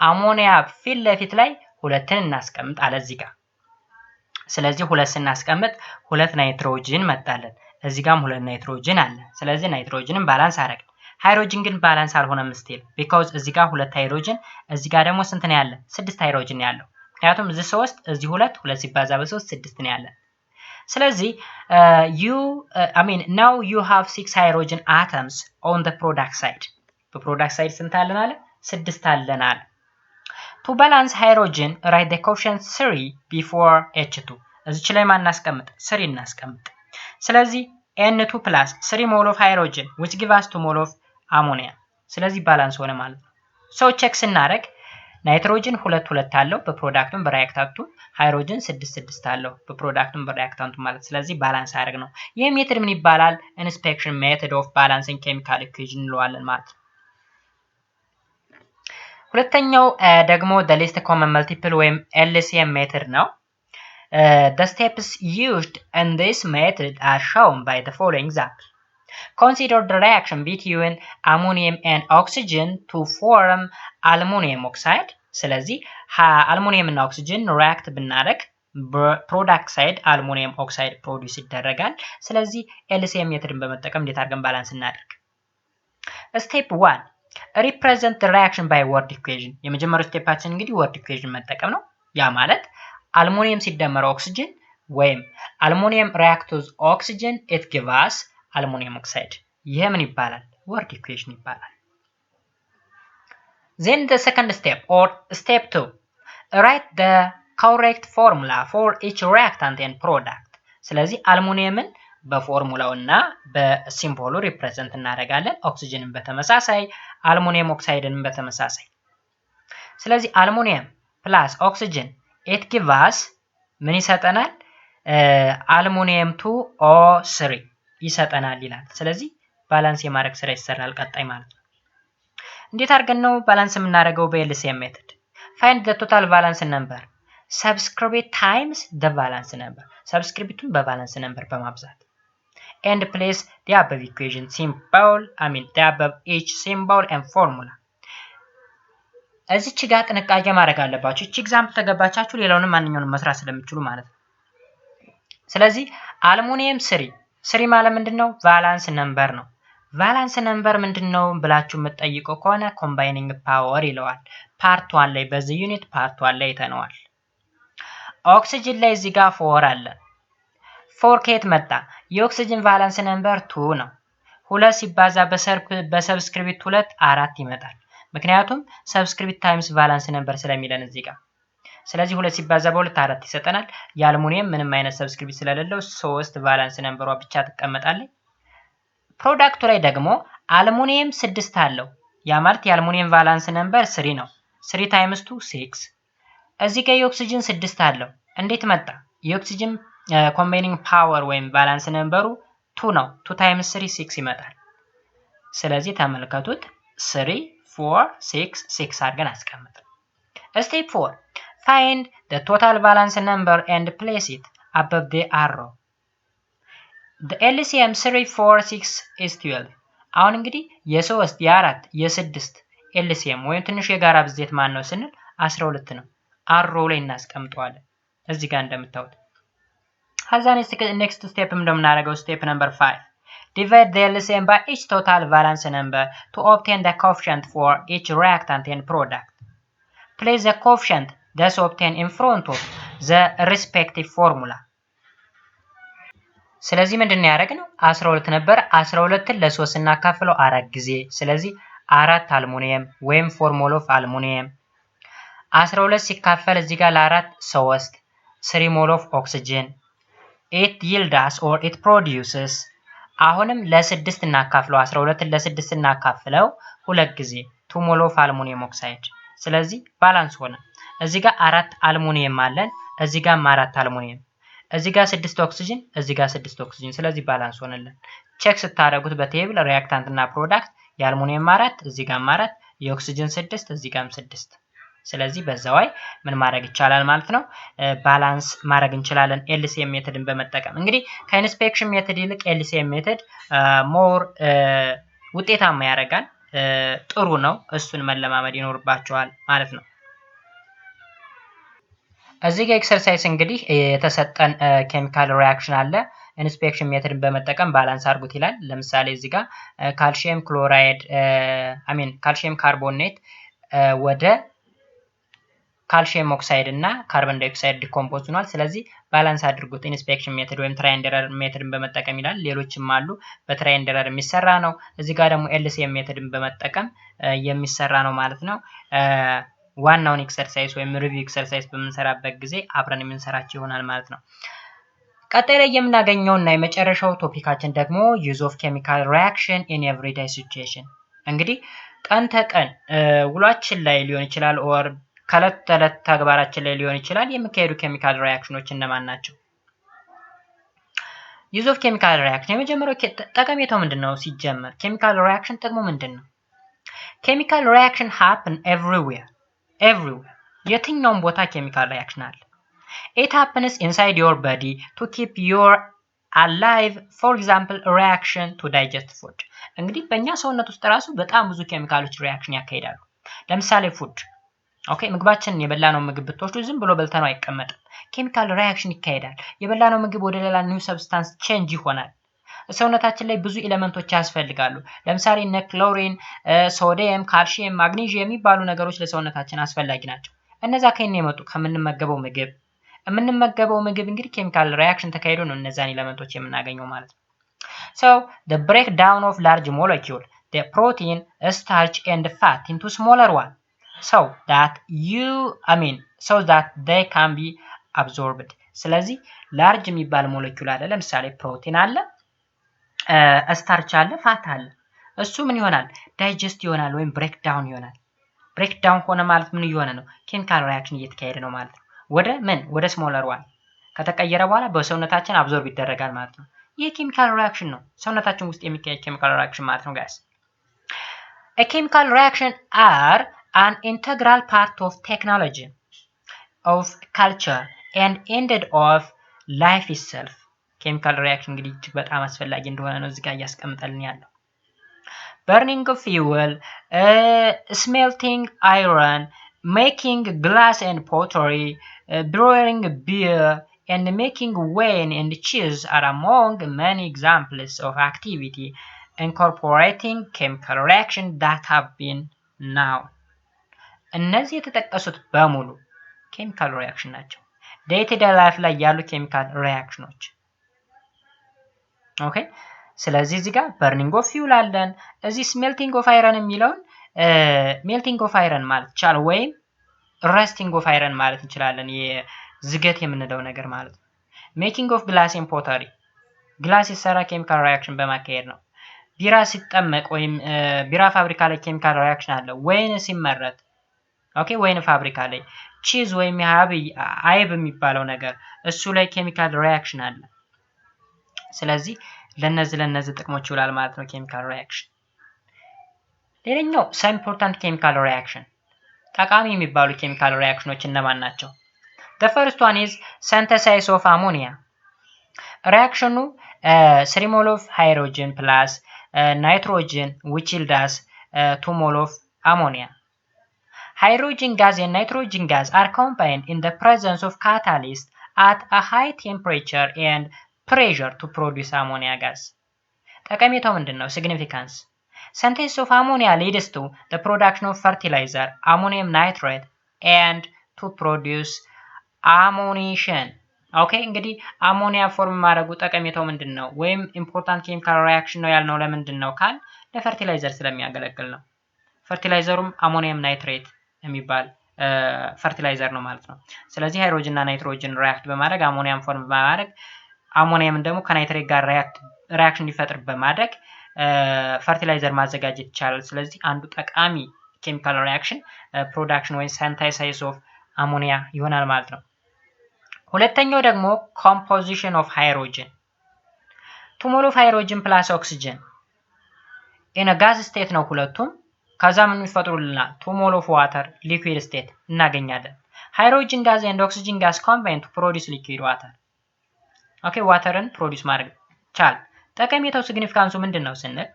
ammonia ፊት ለፊት ላይ ሁለትን እናስቀምጥ አለ እዚህ ጋር ስለዚህ ሁለት ስናስቀምጥ ሁለት ናይትሮጅን መጣለን እዚህ ጋርም ሁለት ናይትሮጅን አለ ስለዚህ ናይትሮጅንን ባላንስ አደረግን ሃይድሮጅን ግን ባላንስ አልሆነም ስቲል because እዚህ ጋር ሁለት ሃይድሮጅን እዚህ ጋር ደግሞ ስንት ነው ያለ 6 ሃይድሮጅን ያለው ምክንያቱም እዚህ 3 እዚህ 2 ሲባዛ በ3 6 ነው ያለ ስለዚህ now you have 6 hydrogen atoms on the product side በፕሮዳክት ሳይድ ስንት አለን አለ 6 አለን አለ To balance hydrogen, write the coefficient 3 before H2. እዚች ላይ ማን እናስቀምጥ 3 እናስቀምጥ ስለዚህ N2 plus 3 mole of hydrogen which give us 2 mole of ammonia ስለዚህ ባላንስ ሆነ ማለት ነው so check ስናደርግ ናይትሮጅን 2 2 አለው በፕሮዳክቱም በሪአክታንቱ ሃይድሮጅን 6 6 አለው በፕሮዳክቱም በሪአክታንቱ ማለት ስለዚህ ባላንስ አደረግ ነው ይሄ ሜተድ ምን ይባላል inspection method of balancing chemical equation እንለዋለን ማለት ነው ሁለተኛው ደግሞ the least common multiple ወይም LCM method ነው the steps used in this method are shown by the following example consider the reaction between ammonium and oxygen to form aluminum oxide ስለዚህ አልሙኒየም እና ኦክሲጅን ሪአክት ብናደርግ በፕሮዳክት ሳይድ አልሙኒየም ኦክሳይድ ፕሮዲዩስ ይደረጋል ስለዚህ LCM ሜተድን በመጠቀም እንዴት አድርገን ባላንስ እናደርግ Step 1 represent the reaction by word equation የመጀመሪያው ስቴፓችን እንግዲህ word equation መጠቀም ነው። ያ ማለት አልሙኒየም ሲደመር ኦክሲጅን ወይም አልሙኒየም react with oxygen it gives us aluminum oxide ይሄ ምን ይባላል? word equation ይባላል። Then the second step or step 2 write the correct formula for each reactant and product ስለዚህ አልሙኒየምን በፎርሙላው እና በሲምቦሉ ሪፕሬዘንት እናደርጋለን። ኦክሲጅንን በተመሳሳይ አልሙኒየም ኦክሳይድንን በተመሳሳይ። ስለዚህ አልሙኒየም ፕላስ ኦክሲጅን it gives us ምን ይሰጠናል? አልሙኒየም 2O3 ይሰጠናል ይላል። ስለዚህ ባላንስ የማድረግ ስራ ይሰራል ቀጣይ ማለት ነው። እንዴት አድርገን ነው ባላንስ የምናደርገው? በኤልሲኤም ሜተድ find the total valence number subscript times the valence number ሰብስክሪፕቱን በቫለንስ ነምበር በማብዛት and place the above equation symbol the above each symbol and formula እዚች ጋር ጥንቃቄ ማድረግ አለባችሁ። እቺ ኤግዛምፕል ተገባቻችሁ ሌላውንም ማንኛውንም መስራት ስለምትችሉ ማለት ነው። ስለዚህ አልሙኒየም 3 ማለት ምንድነው? ቫላንስ ነምበር ነው። ቫላንስ ነምበር ምንድነው ብላችሁ የምትጠይቀው ከሆነ ኮምባይኒንግ ፓወር ይለዋል። ፓርት 1 ላይ በዚህ ዩኒት ፓርት 1 ላይ ተነዋል። ኦክሲጅን ላይ እዚህ ጋር 4 አለ። 4 ከየት መጣ? የኦክሲጅን ቫላንስ ነምበር 2 ነው። 2 ሲባዛ በሰብስክሪፕት 2 4 ይመጣል። ምክንያቱም ሰብስክሪፕት ታይምስ ቫላንስ ነምበር ስለሚለን እዚህ ጋር። ስለዚህ 2 ሲባዛ በ2 4 ይሰጠናል። የአልሙኒየም ምንም አይነት ሰብስክሪፕት ስለሌለው 3 ቫላንስ ነምበሯ ብቻ ትቀመጣለች። ፕሮዳክቱ ላይ ደግሞ አልሙኒየም 6 አለው። ያ ማለት የአልሙኒየም ቫላንስ ነምበር 3 ነው። 3 ታይምስ 2 6 እዚህ ጋር የኦክሲጅን 6 አለው። እንዴት መጣ? የኦክሲጅን ኮምባይኒንግ ፓወር ወይም ባላንስ ነምበሩ 2 ነው። 2 ታይምስ 3 6 ይመጣል። ስለዚህ ተመልከቱት 3 4 6 6 አድርገን አስቀምጥ። ስቴፕ 4 find the total valence number and place it above the arrow. the LCM 3 4 6 is 12 አሁን እንግዲህ የ3 የ4 የ6 LCM ወይም ትንሹ የጋራ ብዜት ማን ነው ስንል 12 ነው። አሮው ላይ እናስቀምጠዋለን እዚህ ጋር እንደምታዩት። ሀዛኔ ኔክስት ስቴፕ እንደምናደርገው ስቴፕ ነምበር 5 divide the LCM by each total valence number to obtain the coefficient for each reactant and product. Place the coefficient thus obtained in front of the respective formula. ስለዚህ ምንድነው ያደረግነው? 12 ነበር 12ን ለ3 እናካፍለው 4 ጊዜ። ስለዚህ 4 አልሙኒየም ወይም ፎርሙላ ኦፍ አልሙኒየም 12 ሲካፈል እዚህ ጋር ለ4 3 ሞል ኦፍ ኦክሲጅን it yields or it produces አሁንም ለ6 እናካፍለው 12ን ለ6 እናካፍለው 2 ጊዜ 2 ሞል ኦፍ አልሙኒየም ኦክሳይድ። ስለዚህ ባላንስ ሆነ። እዚህ ጋር 4 አልሙኒየም አለን፣ እዚህ ጋር 4 አልሙኒየም፣ እዚህ ጋር 6 ኦክሲጅን፣ እዚህ ጋር 6 ኦክሲጅን። ስለዚህ ባላንስ ሆነልን። ቼክ ስታደርጉት በቴብል ሪአክታንት እና ፕሮዳክት የአልሙኒየም 4 እዚህ ጋር 4 የኦክሲጅን 6 እዚህ ጋርም 6። ስለዚህ በዛው ምን ማድረግ ይቻላል ማለት ነው? ባላንስ ማድረግ እንችላለን ኤልሲኤም ሜተድን በመጠቀም። እንግዲህ ከኢንስፔክሽን ሜተድ ይልቅ ኤልሲኤም ሜተድ ሞር ውጤታማ ያደርጋል። ጥሩ ነው። እሱን መለማመድ ይኖርባቸዋል ማለት ነው። እዚህ ጋር ኤክሰርሳይዝ እንግዲህ የተሰጠን ኬሚካል ሪአክሽን አለ። ኢንስፔክሽን ሜተድን በመጠቀም ባላንስ አድርጉት ይላል። ለምሳሌ እዚህ ጋር ካልሲየም ክሎራይድ ካልሲየም ካርቦኔት ወደ ካልሲየም ኦክሳይድ እና ካርቦን ዳይኦክሳይድ ዲኮምፖዝ ሆኗል። ስለዚህ ባላንስ አድርጉት ኢንስፔክሽን ሜተድ ወይም ትራይ ኤንድ ኤረር ሜተድን በመጠቀም ይላል። ሌሎችም አሉ በትራይ ኤንድ ኤረር የሚሰራ ነው። እዚህ ጋር ደግሞ ኤልሲኤም ሜተድን በመጠቀም የሚሰራ ነው ማለት ነው። ዋናውን ኤክሰርሳይዝ ወይም ሪቪው ኤክሰርሳይዝ በምንሰራበት ጊዜ አብረን የምንሰራቸው ይሆናል ማለት ነው። ቀጣይ ላይ የምናገኘውና የመጨረሻው ቶፒካችን ደግሞ ዩዝ ኦፍ ኬሚካል ሪአክሽን ኢን ኤቭሪዴይ ሲቹዌሽን። እንግዲህ ቀን ተቀን ውሏችን ላይ ሊሆን ይችላል ኦር ከዕለት ተዕለት ተግባራችን ላይ ሊሆን ይችላል የሚካሄዱ ኬሚካል ሪአክሽኖች እነማን ናቸው? ዩዝ ኦፍ ኬሚካል ሪአክሽን የመጀመሪያው ጠቀሜታው ምንድነው? ሲጀመር ኬሚካል ሪአክሽን ጥቅሙ ምንድነው? ኬሚካል ሪአክሽን happen everywhere የትኛውም ቦታ ኬሚካል ሪአክሽን አለ። it happens inside your body to keep you alive, for example reaction to digest food። እንግዲህ በእኛ ሰውነት ውስጥ ራሱ በጣም ብዙ ኬሚካሎች ሪአክሽን ያካሂዳሉ። ለምሳሌ ፉድ ምግባችንን የበላነው ምግብ ብትወስዱ ዝም ብሎ በልተነው አይቀመጥም። ኬሚካል ሪአክሽን ይካሄዳል። የበላነው ምግብ ወደ ሌላ ኒው ሰብስታንስ ቼንጅ ይሆናል። ሰውነታችን ላይ ብዙ ኤሌመንቶች ያስፈልጋሉ። ለምሳሌ እነ ክሎሪን፣ ሶዲየም፣ ካልሲየም፣ ማግኔዥየም የሚባሉ ነገሮች ለሰውነታችን አስፈላጊ ናቸው። እነዛ ከየት ነው የመጡ? ከምንመገበው ምግብ። የምንመገበው ምግብ እንግዲህ ኬሚካል ሪአክሽን ተካሂዶ ነው እነዛን ኤሌመንቶች የምናገኘው ማለት ነው። So the breakdown of large molecule, the protein, starch and fat into smaller one, so that they can be absorbed. ስለዚህ ላርጅ የሚባል ሞለኪውል አለ። ለምሳሌ ፕሮቲን አለ፣ ስታርች አለ፣ ፋት አለ። እሱ ምን ይሆናል? ዳይጀስት ይሆናል ወይም ብሬክዳውን ይሆናል። ብሬክዳውን ሆነ ማለት ምን እየሆነ ነው? ኬሚካል ሪአክሽን እየተካሄደ ነው ማለት ነው። ወደ ምን? ወደ ስሞለር ዋን ከተቀየረ በኋላ በሰውነታችን አብዞርብ ይደረጋል ማለት ነው። ይህ ኬሚካል ሪአክሽን ነው፣ ሰውነታችን ውስጥ የሚካሄድ ኬሚካል ሪአክሽን ማለት ነው ጋይስ። A chemical reaction are an integral part of technology, of culture and ended of life itself. ኬሚካል ሪአክሽን እንግዲህ እጅግ በጣም አስፈላጊ እንደሆነ ነው እዚህ ጋር እያስቀምጠልን ያለው። burning fuel, smelting iron, making glass and pottery, brewing beer, and making wine and cheese are among many examples of activity incorporating chemical reaction that have been known. እነዚህ የተጠቀሱት በሙሉ ኬሚካል ሪአክሽን ናቸው። ዴይ ቱ ዴይ ላይፍ ላይ ያሉ ኬሚካል ሪአክሽኖች። ኦኬ፣ ስለዚህ እዚህ ጋር በርኒንግ ኦፍ ፊውል አለን። እዚህ ስሜልቲንግ ኦፍ አይረን የሚለውን ሜልቲንግ ኦፍ አይረን ማለት ይቻላል፣ ወይም ረስቲንግ ኦፍ አይረን ማለት እንችላለን። የዝገት የምንለው ነገር ማለት ነው። ሜኪንግ ኦፍ ግላስ ኤንድ ፖተሪ፣ ግላስ የሰራ ኬሚካል ሪአክሽን በማካሄድ ነው። ቢራ ሲጠመቅ ወይም ቢራ ፋብሪካ ላይ ኬሚካል ሪአክሽን አለ። ወይን ሲመረት፣ ኦኬ፣ ወይን ፋብሪካ ላይ። ቺዝ ወይም አይብ የሚባለው ነገር እሱ ላይ ኬሚካል ሪአክሽን አለ። ስለዚህ ለነዚህ ጥቅሞች ይውላል ማለት ነው ኬሚካል ሪአክሽን። ሌላኛው ሰም ኢምፖርታንት ኬሚካል ሪአክሽን፣ ጠቃሚ የሚባሉ ኬሚካል ሪአክሽኖች እነማን ናቸው? The first one is synthesis of ammonia. ሪአክሽኑ 3 mol of hydrogen plus nitrogen which yields 2 mol of ammonia. Hydrogen gas and nitrogen gas are combined in the presence of catalyst at a high temperature and pressure to produce ammonia gas. ጠቀሜታው ምንድነው? ሲግኒፊካንስ synthesis of ammonia leads to the production of fertilizer, ammonium nitrate, and to produce ammunition. ኦኬ፣ እንግዲህ አሞኒያ ፎርም ማድረጉ ጠቀሜታው ምንድነው? ወይም ኢምፖርታንት ኬሚካል ሪአክሽን ነው ያልነው ለምንድን ነው ካል ለፈርቲላይዘር ስለሚያገለግል ነው። ፈርቲላይዘሩም አሞኒየም ናይትሬት የሚባል ፈርቲላይዘር ነው ማለት ነው። ስለዚህ ሃይድሮጅን እና ናይትሮጅን ሪአክት በማድረግ አሞኒያም ፎርም በማድረግ አሞኒየም ደግሞ ከናይትሬት ጋር ሪአክሽን እንዲፈጥር በማድረግ ፈርቲላይዘር ማዘጋጀት ይቻላል። ስለዚህ አንዱ ጠቃሚ ኬሚካል ሪአክሽን ፕሮዳክሽን ወይ ሲንተሳይዝ ኦፍ አሞኒያ ይሆናል ማለት ነው። ሁለተኛው ደግሞ ኮምፖዚሽን ኦፍ ሃይድሮጅን፣ 2 ሞል ኦፍ ሃይድሮጅን ፕላስ ኦክሲጅን ኢን ጋዝ ስቴት ነው ሁለቱም። ከዛ ምን ይፈጥሩልናል? 2 ሞል ኦፍ ዋተር ሊኩዊድ ስቴት እናገኛለን። ሃይድሮጅን ጋዝ ኤንድ ኦክሲጅን ጋዝ ኮምባይን ቱ ፕሮዲዩስ ሊኩዊድ ዋተር። ኦኬ፣ ዋተርን ፕሮዲዩስ ማድረግ ቻል። ጠቀሜታው ሲግኒፊካንሱ ምንድነው ስንል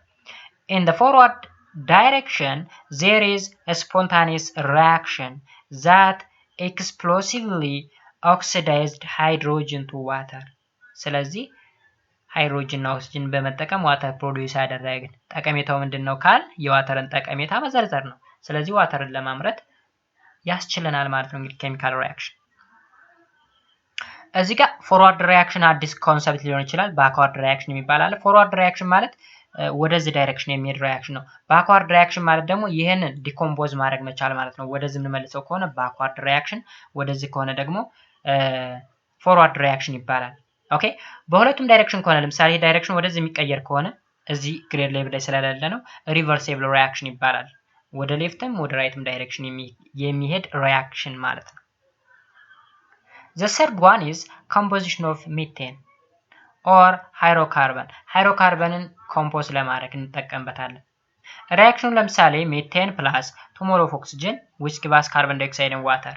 in the forward direction there is a spontaneous reaction that explosively oxidized hydrogen to water. ስለዚህ ሃይድሮጅን እና ኦክሲጅን በመጠቀም ዋተር ፕሮዲዩስ ያደረግን። ጠቀሜታው ምንድነው ካል የዋተርን ጠቀሜታ መዘርዘር ነው። ስለዚህ ዋተርን ለማምረት ያስችለናል ማለት ነው እንግዲህ ኬሚካል ሪአክሽን። እዚህ ጋር ፎርዋርድ ሪአክሽን አዲስ ኮንሰፕት ሊሆን ይችላል። ባክዋርድ ሪአክሽን የሚባል አለ። ፎርዋርድ ሪአክሽን ማለት ወደዚህ ዳይሬክሽን የሚሄድ ሪአክሽን ነው። ባክዋርድ ሪአክሽን ማለት ደግሞ ይሄንን ዲኮምፖዝ ማድረግ መቻል ማለት ነው። ወደዚህ የምንመልሰው ከሆነ ባክዋርድ ሪአክሽን፣ ወደዚህ ከሆነ ደግሞ ፎርዋርድ ሪአክሽን ይባላል። ኦኬ፣ በሁለቱም ዳይሬክሽን ከሆነ ለምሳሌ ዳይሬክሽን ወደዚህ የሚቀየር ከሆነ እዚህ ግሬድ ሌቭል ላይ ስለሌለ ነው ሪቨርሲብል ሪአክሽን ይባላል። ወደ ሌፍትም ወደ ራይትም ዳይሬክሽን የሚሄድ ሪአክሽን ማለት ነው። The third one is composition of methane or hydrocarbon. ሃይድሮካርበንን ኮምፖዝ ለማድረግ እንጠቀምበታለን። ሪአክሽኑ ለምሳሌ ሜቴን ፕላስ 2 ሞል ኦፍ ኦክሲጅን which gives carbon dioxide and water.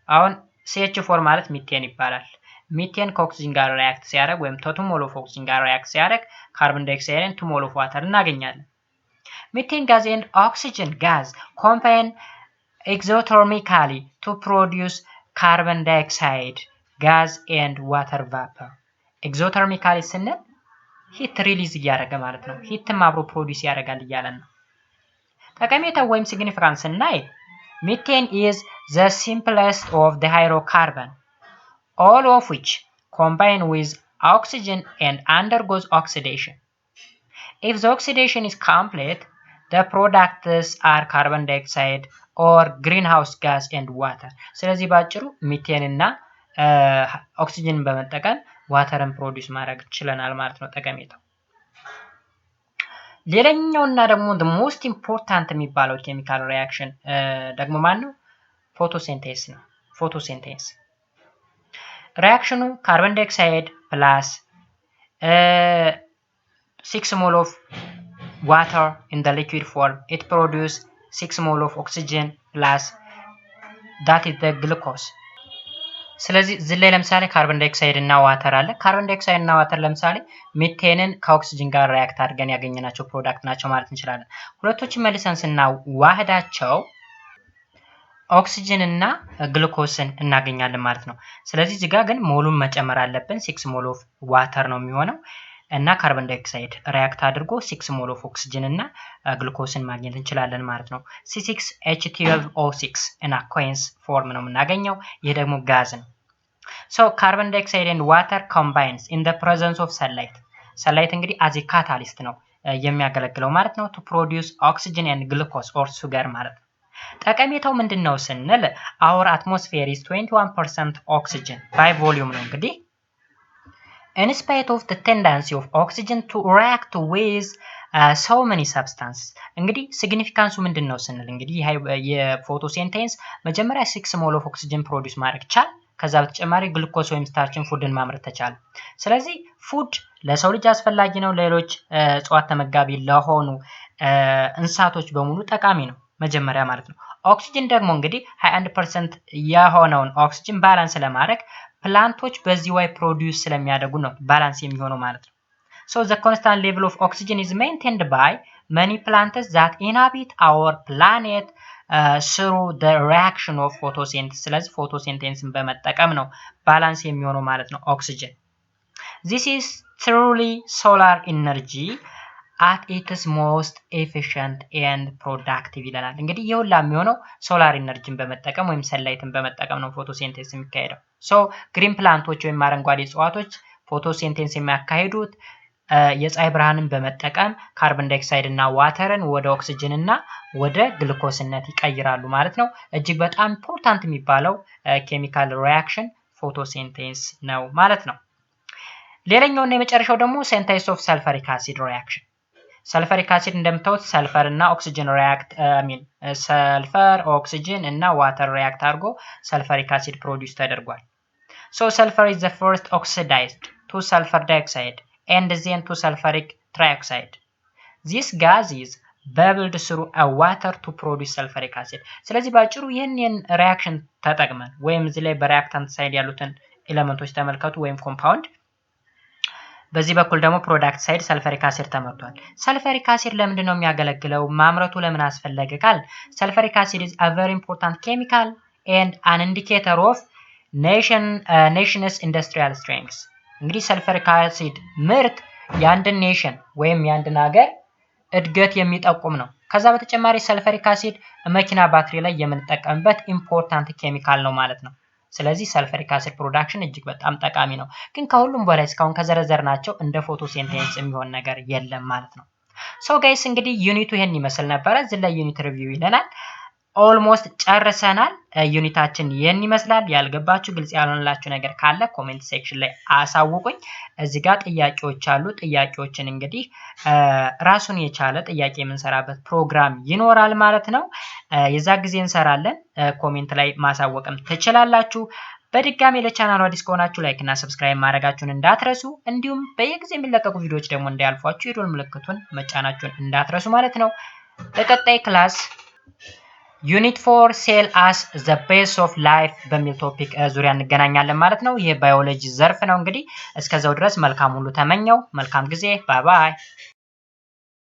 አሁን CH4 ማለት ሚቴን ይባላል። ሚቴን ከኦክሲጅን ጋር ሪአክት ሲያደርግ ወይም 2 ሞል ኦፍ ኦክሲጅን ጋር ሪአክት ሲያደርግ ካርቦን ዳይኦክሳይድ እና 2 ሞል ኦፍ ዋተር እናገኛለን። ሚቴን ጋዝ and oxygen gas combine exothermically to produce carbon dioxide gas and water vapor. ኤግዞተርሚካሊ ስንል ሂት ሪሊዝ እያደረገ ማለት ነው። ሂትም አብሮ ፕሮዲዩስ ያደርጋል እያለን ነው። ጠቀሜታው ወይም ሲግኒፊካንስ ስናይ methane is the simplest of the hydrocarbon, all of which combine with oxygen and undergoes oxidation. If the oxidation is complete, the products are carbon dioxide or greenhouse gas and water. ስለዚህ ባጭሩ ሚቴን እና ኦክሲጅንን በመጠቀም ዋተርን ፕሮዲዩስ ማድረግ ችለናል ማለት ነው ጠቀሜታው። ሌላኛውና ደግሞ the most important የሚባለው ኬሚካል ሪአክሽን ደግሞ ማን ነው? ፎቶሲንቴሲስ ነው። ፎቶሲንቴሲስ ሪአክሽኑ ካርቦን ዳይኦክሳይድ ፕላስ 6 mole of water in the liquid form, it produce 6 mole of oxygen plus that is the glucose. ስለዚህ እዚህ ላይ ለምሳሌ ካርቦን ዳይኦክሳይድ እና ዋተር አለ። ካርቦን ዳይኦክሳይድ እና ዋተር ለምሳሌ ሚቴንን ከኦክሲጅን ጋር ሪአክት አድርገን ያገኘናቸው ፕሮዳክት ናቸው ማለት እንችላለን። ሁለቶችን መልሰን ስናዋህዳቸው ኦክሲጅን እና ግሉኮስን እናገኛለን ማለት ነው። ስለዚህ እዚህ ጋር ግን ሞሉን መጨመር አለብን። 6 ሞል ኦፍ ዋተር ነው የሚሆነው እና ካርቦን ዳይኦክሳይድ ሪአክት አድርጎ 6 ሞል ኦፍ ኦክሲጅን እና ግሉኮስን ማግኘት እንችላለን ማለት ነው። C6H12O6 እና ኮንስ ፎርም ነው የምናገኘው። ይሄ ደግሞ ጋዝ ነው። So carbon dioxide and water combines in the presence of sunlight. sunlight እንግዲህ as a catalyst ነው የሚያገለግለው ማለት ነው to produce oxygen and glucose or sugar ማለት ነው። ጠቀሜታው ምንድነው ስንል our atmosphere is 21% oxygen by volume ነው እንግዲህ in spite of the tendency of oxygen to react with so many substances. እንግዲህ ሲግኒፊካንሱ ምንድነው ስንል እንግዲህ የፎቶሲንቴሲስ መጀመሪያ 6 ሞል ኦፍ ኦክሲጅን ፕሮዲዩስ ማድረግ ቻል። ከዛ በተጨማሪ ግሉኮስ ወይም ስታርችን ፉድን ማምረት ተቻለ። ስለዚህ ፉድ ለሰው ልጅ አስፈላጊ ነው። ሌሎች እጽዋት ተመጋቢ ለሆኑ እንስሳቶች በሙሉ ጠቃሚ ነው መጀመሪያ ማለት ነው። ኦክሲጅን ደግሞ እንግዲህ 21% የሆነውን ኦክሲጅን ባላንስ ለማድረግ ፕላንቶች በዚህ way ፕሮዲዩስ ስለሚያደርጉ ነው ባላንስ የሚሆነው ማለት ነው። So the constant level of oxygen is maintained by many plants that inhabit our planet through the reaction of photosynthesis. ስለዚህ ፎቶሲንቴሲስን በመጠቀም ነው ባላንስ የሚሆነው ማለት ነው ኦክሲጅን። This is truly solar energy at its most efficient and productive ይላል። እንግዲህ ይሁላ የሚሆነው ሶላር ኢነርጂን በመጠቀም ወይም ሰንላይትን በመጠቀም ነው ፎቶሲንቴሲስ የሚካሄደው። ሶ ግሪን ፕላንቶች ወይም አረንጓዴ እጽዋቶች ፎቶሲንቴሲስ የሚያካሂዱት የፀሐይ ብርሃንን በመጠቀም ካርቦን ዳይኦክሳይድ እና ዋተርን ወደ ኦክሲጅን እና ወደ ግሉኮስነት ይቀይራሉ ማለት ነው። እጅግ በጣም ኢምፖርታንት የሚባለው ኬሚካል ሪአክሽን ፎቶሲንቴሲስ ነው ማለት ነው። ሌላኛውና የመጨረሻው ደግሞ ሲንቴሲስ ኦፍ ሰልፈሪክ አሲድ ሪአክሽን። ሰልፈሪክ አሲድ እንደምታዩት ሰልፈር እና ኦክሲጅን ሪአክት ሰልፈር ኦክሲጅን እና ዋተር ሪአክት አድርጎ ሰልፈሪክ አሲድ ፕሮዲዩስ ተደርጓል። ሶ ሰልፈር is the first oxidized to sulfur dioxide and then to sulfuric trioxide. This gas is bubbled through a water to produce sulfuric acid. ስለዚህ ባጭሩ ይህንን ሪአክሽን ተጠቅመን ወይም እዚህ ላይ በሪአክታንት ሳይድ ያሉትን ኤሌመንቶች ተመልከቱ ወይም ኮምፓውንድ በዚህ በኩል ደግሞ ፕሮዳክት ሳይድ ሰልፈሪክ አሲድ ተመርቷል። ሰልፈሪክ አሲድ ለምንድን ነው የሚያገለግለው? ማምረቱ ለምን አስፈለገ ካል ሰልፈሪክ አሲድ is a very important chemical and an indicator of nation's industrial strength. እንግዲህ ሰልፈሪክ አሲድ ምርት የአንድን ኔሽን ወይም የአንድን ሀገር እድገት የሚጠቁም ነው። ከዛ በተጨማሪ ሰልፈሪክ አሲድ መኪና ባትሪ ላይ የምንጠቀምበት ኢምፖርታንት ኬሚካል ነው ማለት ነው። ስለዚህ ሰልፈሪክ አሲድ ፕሮዳክሽን እጅግ በጣም ጠቃሚ ነው። ግን ከሁሉም በላይ እስካሁን ከዘረዘርናቸው እንደ ፎቶሲንቴሲስ የሚሆን ነገር የለም ማለት ነው። ሶ ጋይስ እንግዲህ ዩኒቱ ይሄን ይመስል ነበር። እዚህ ላይ ዩኒት ሪቪው ይለናል። ኦልሞስት ጨርሰናል። ዩኒታችን ይሄን ይመስላል። ያልገባችሁ ግልጽ ያልሆነላችሁ ነገር ካለ ኮሜንት ሴክሽን ላይ አሳውቁኝ። እዚህ ጋር ጥያቄዎች አሉ። ጥያቄዎችን እንግዲህ ራሱን የቻለ ጥያቄ የምንሰራበት ፕሮግራም ይኖራል ማለት ነው። የዛ ጊዜ እንሰራለን። ኮሜንት ላይ ማሳወቅም ትችላላችሁ። በድጋሚ ለቻናሉ አዲስ ከሆናችሁ ላይክ እና ሰብስክራይብ ማድረጋችሁን እንዳትረሱ። እንዲሁም በየጊዜ የሚለቀቁ ቪዲዮዎች ደግሞ እንዳያልፏችሁ የደወል ምልክቱን መጫናችሁን እንዳትረሱ ማለት ነው። በቀጣይ ክላስ ዩኒት 4 ሴል አስ ዘ ቤዝ ኦፍ ላይፍ በሚል ቶፒክ ዙሪያ እንገናኛለን ማለት ነው። ይሄ ባዮሎጂ ዘርፍ ነው። እንግዲህ እስከዛው ድረስ መልካም ሁሉ ተመኘው። መልካም ጊዜ። ባይ ባይ።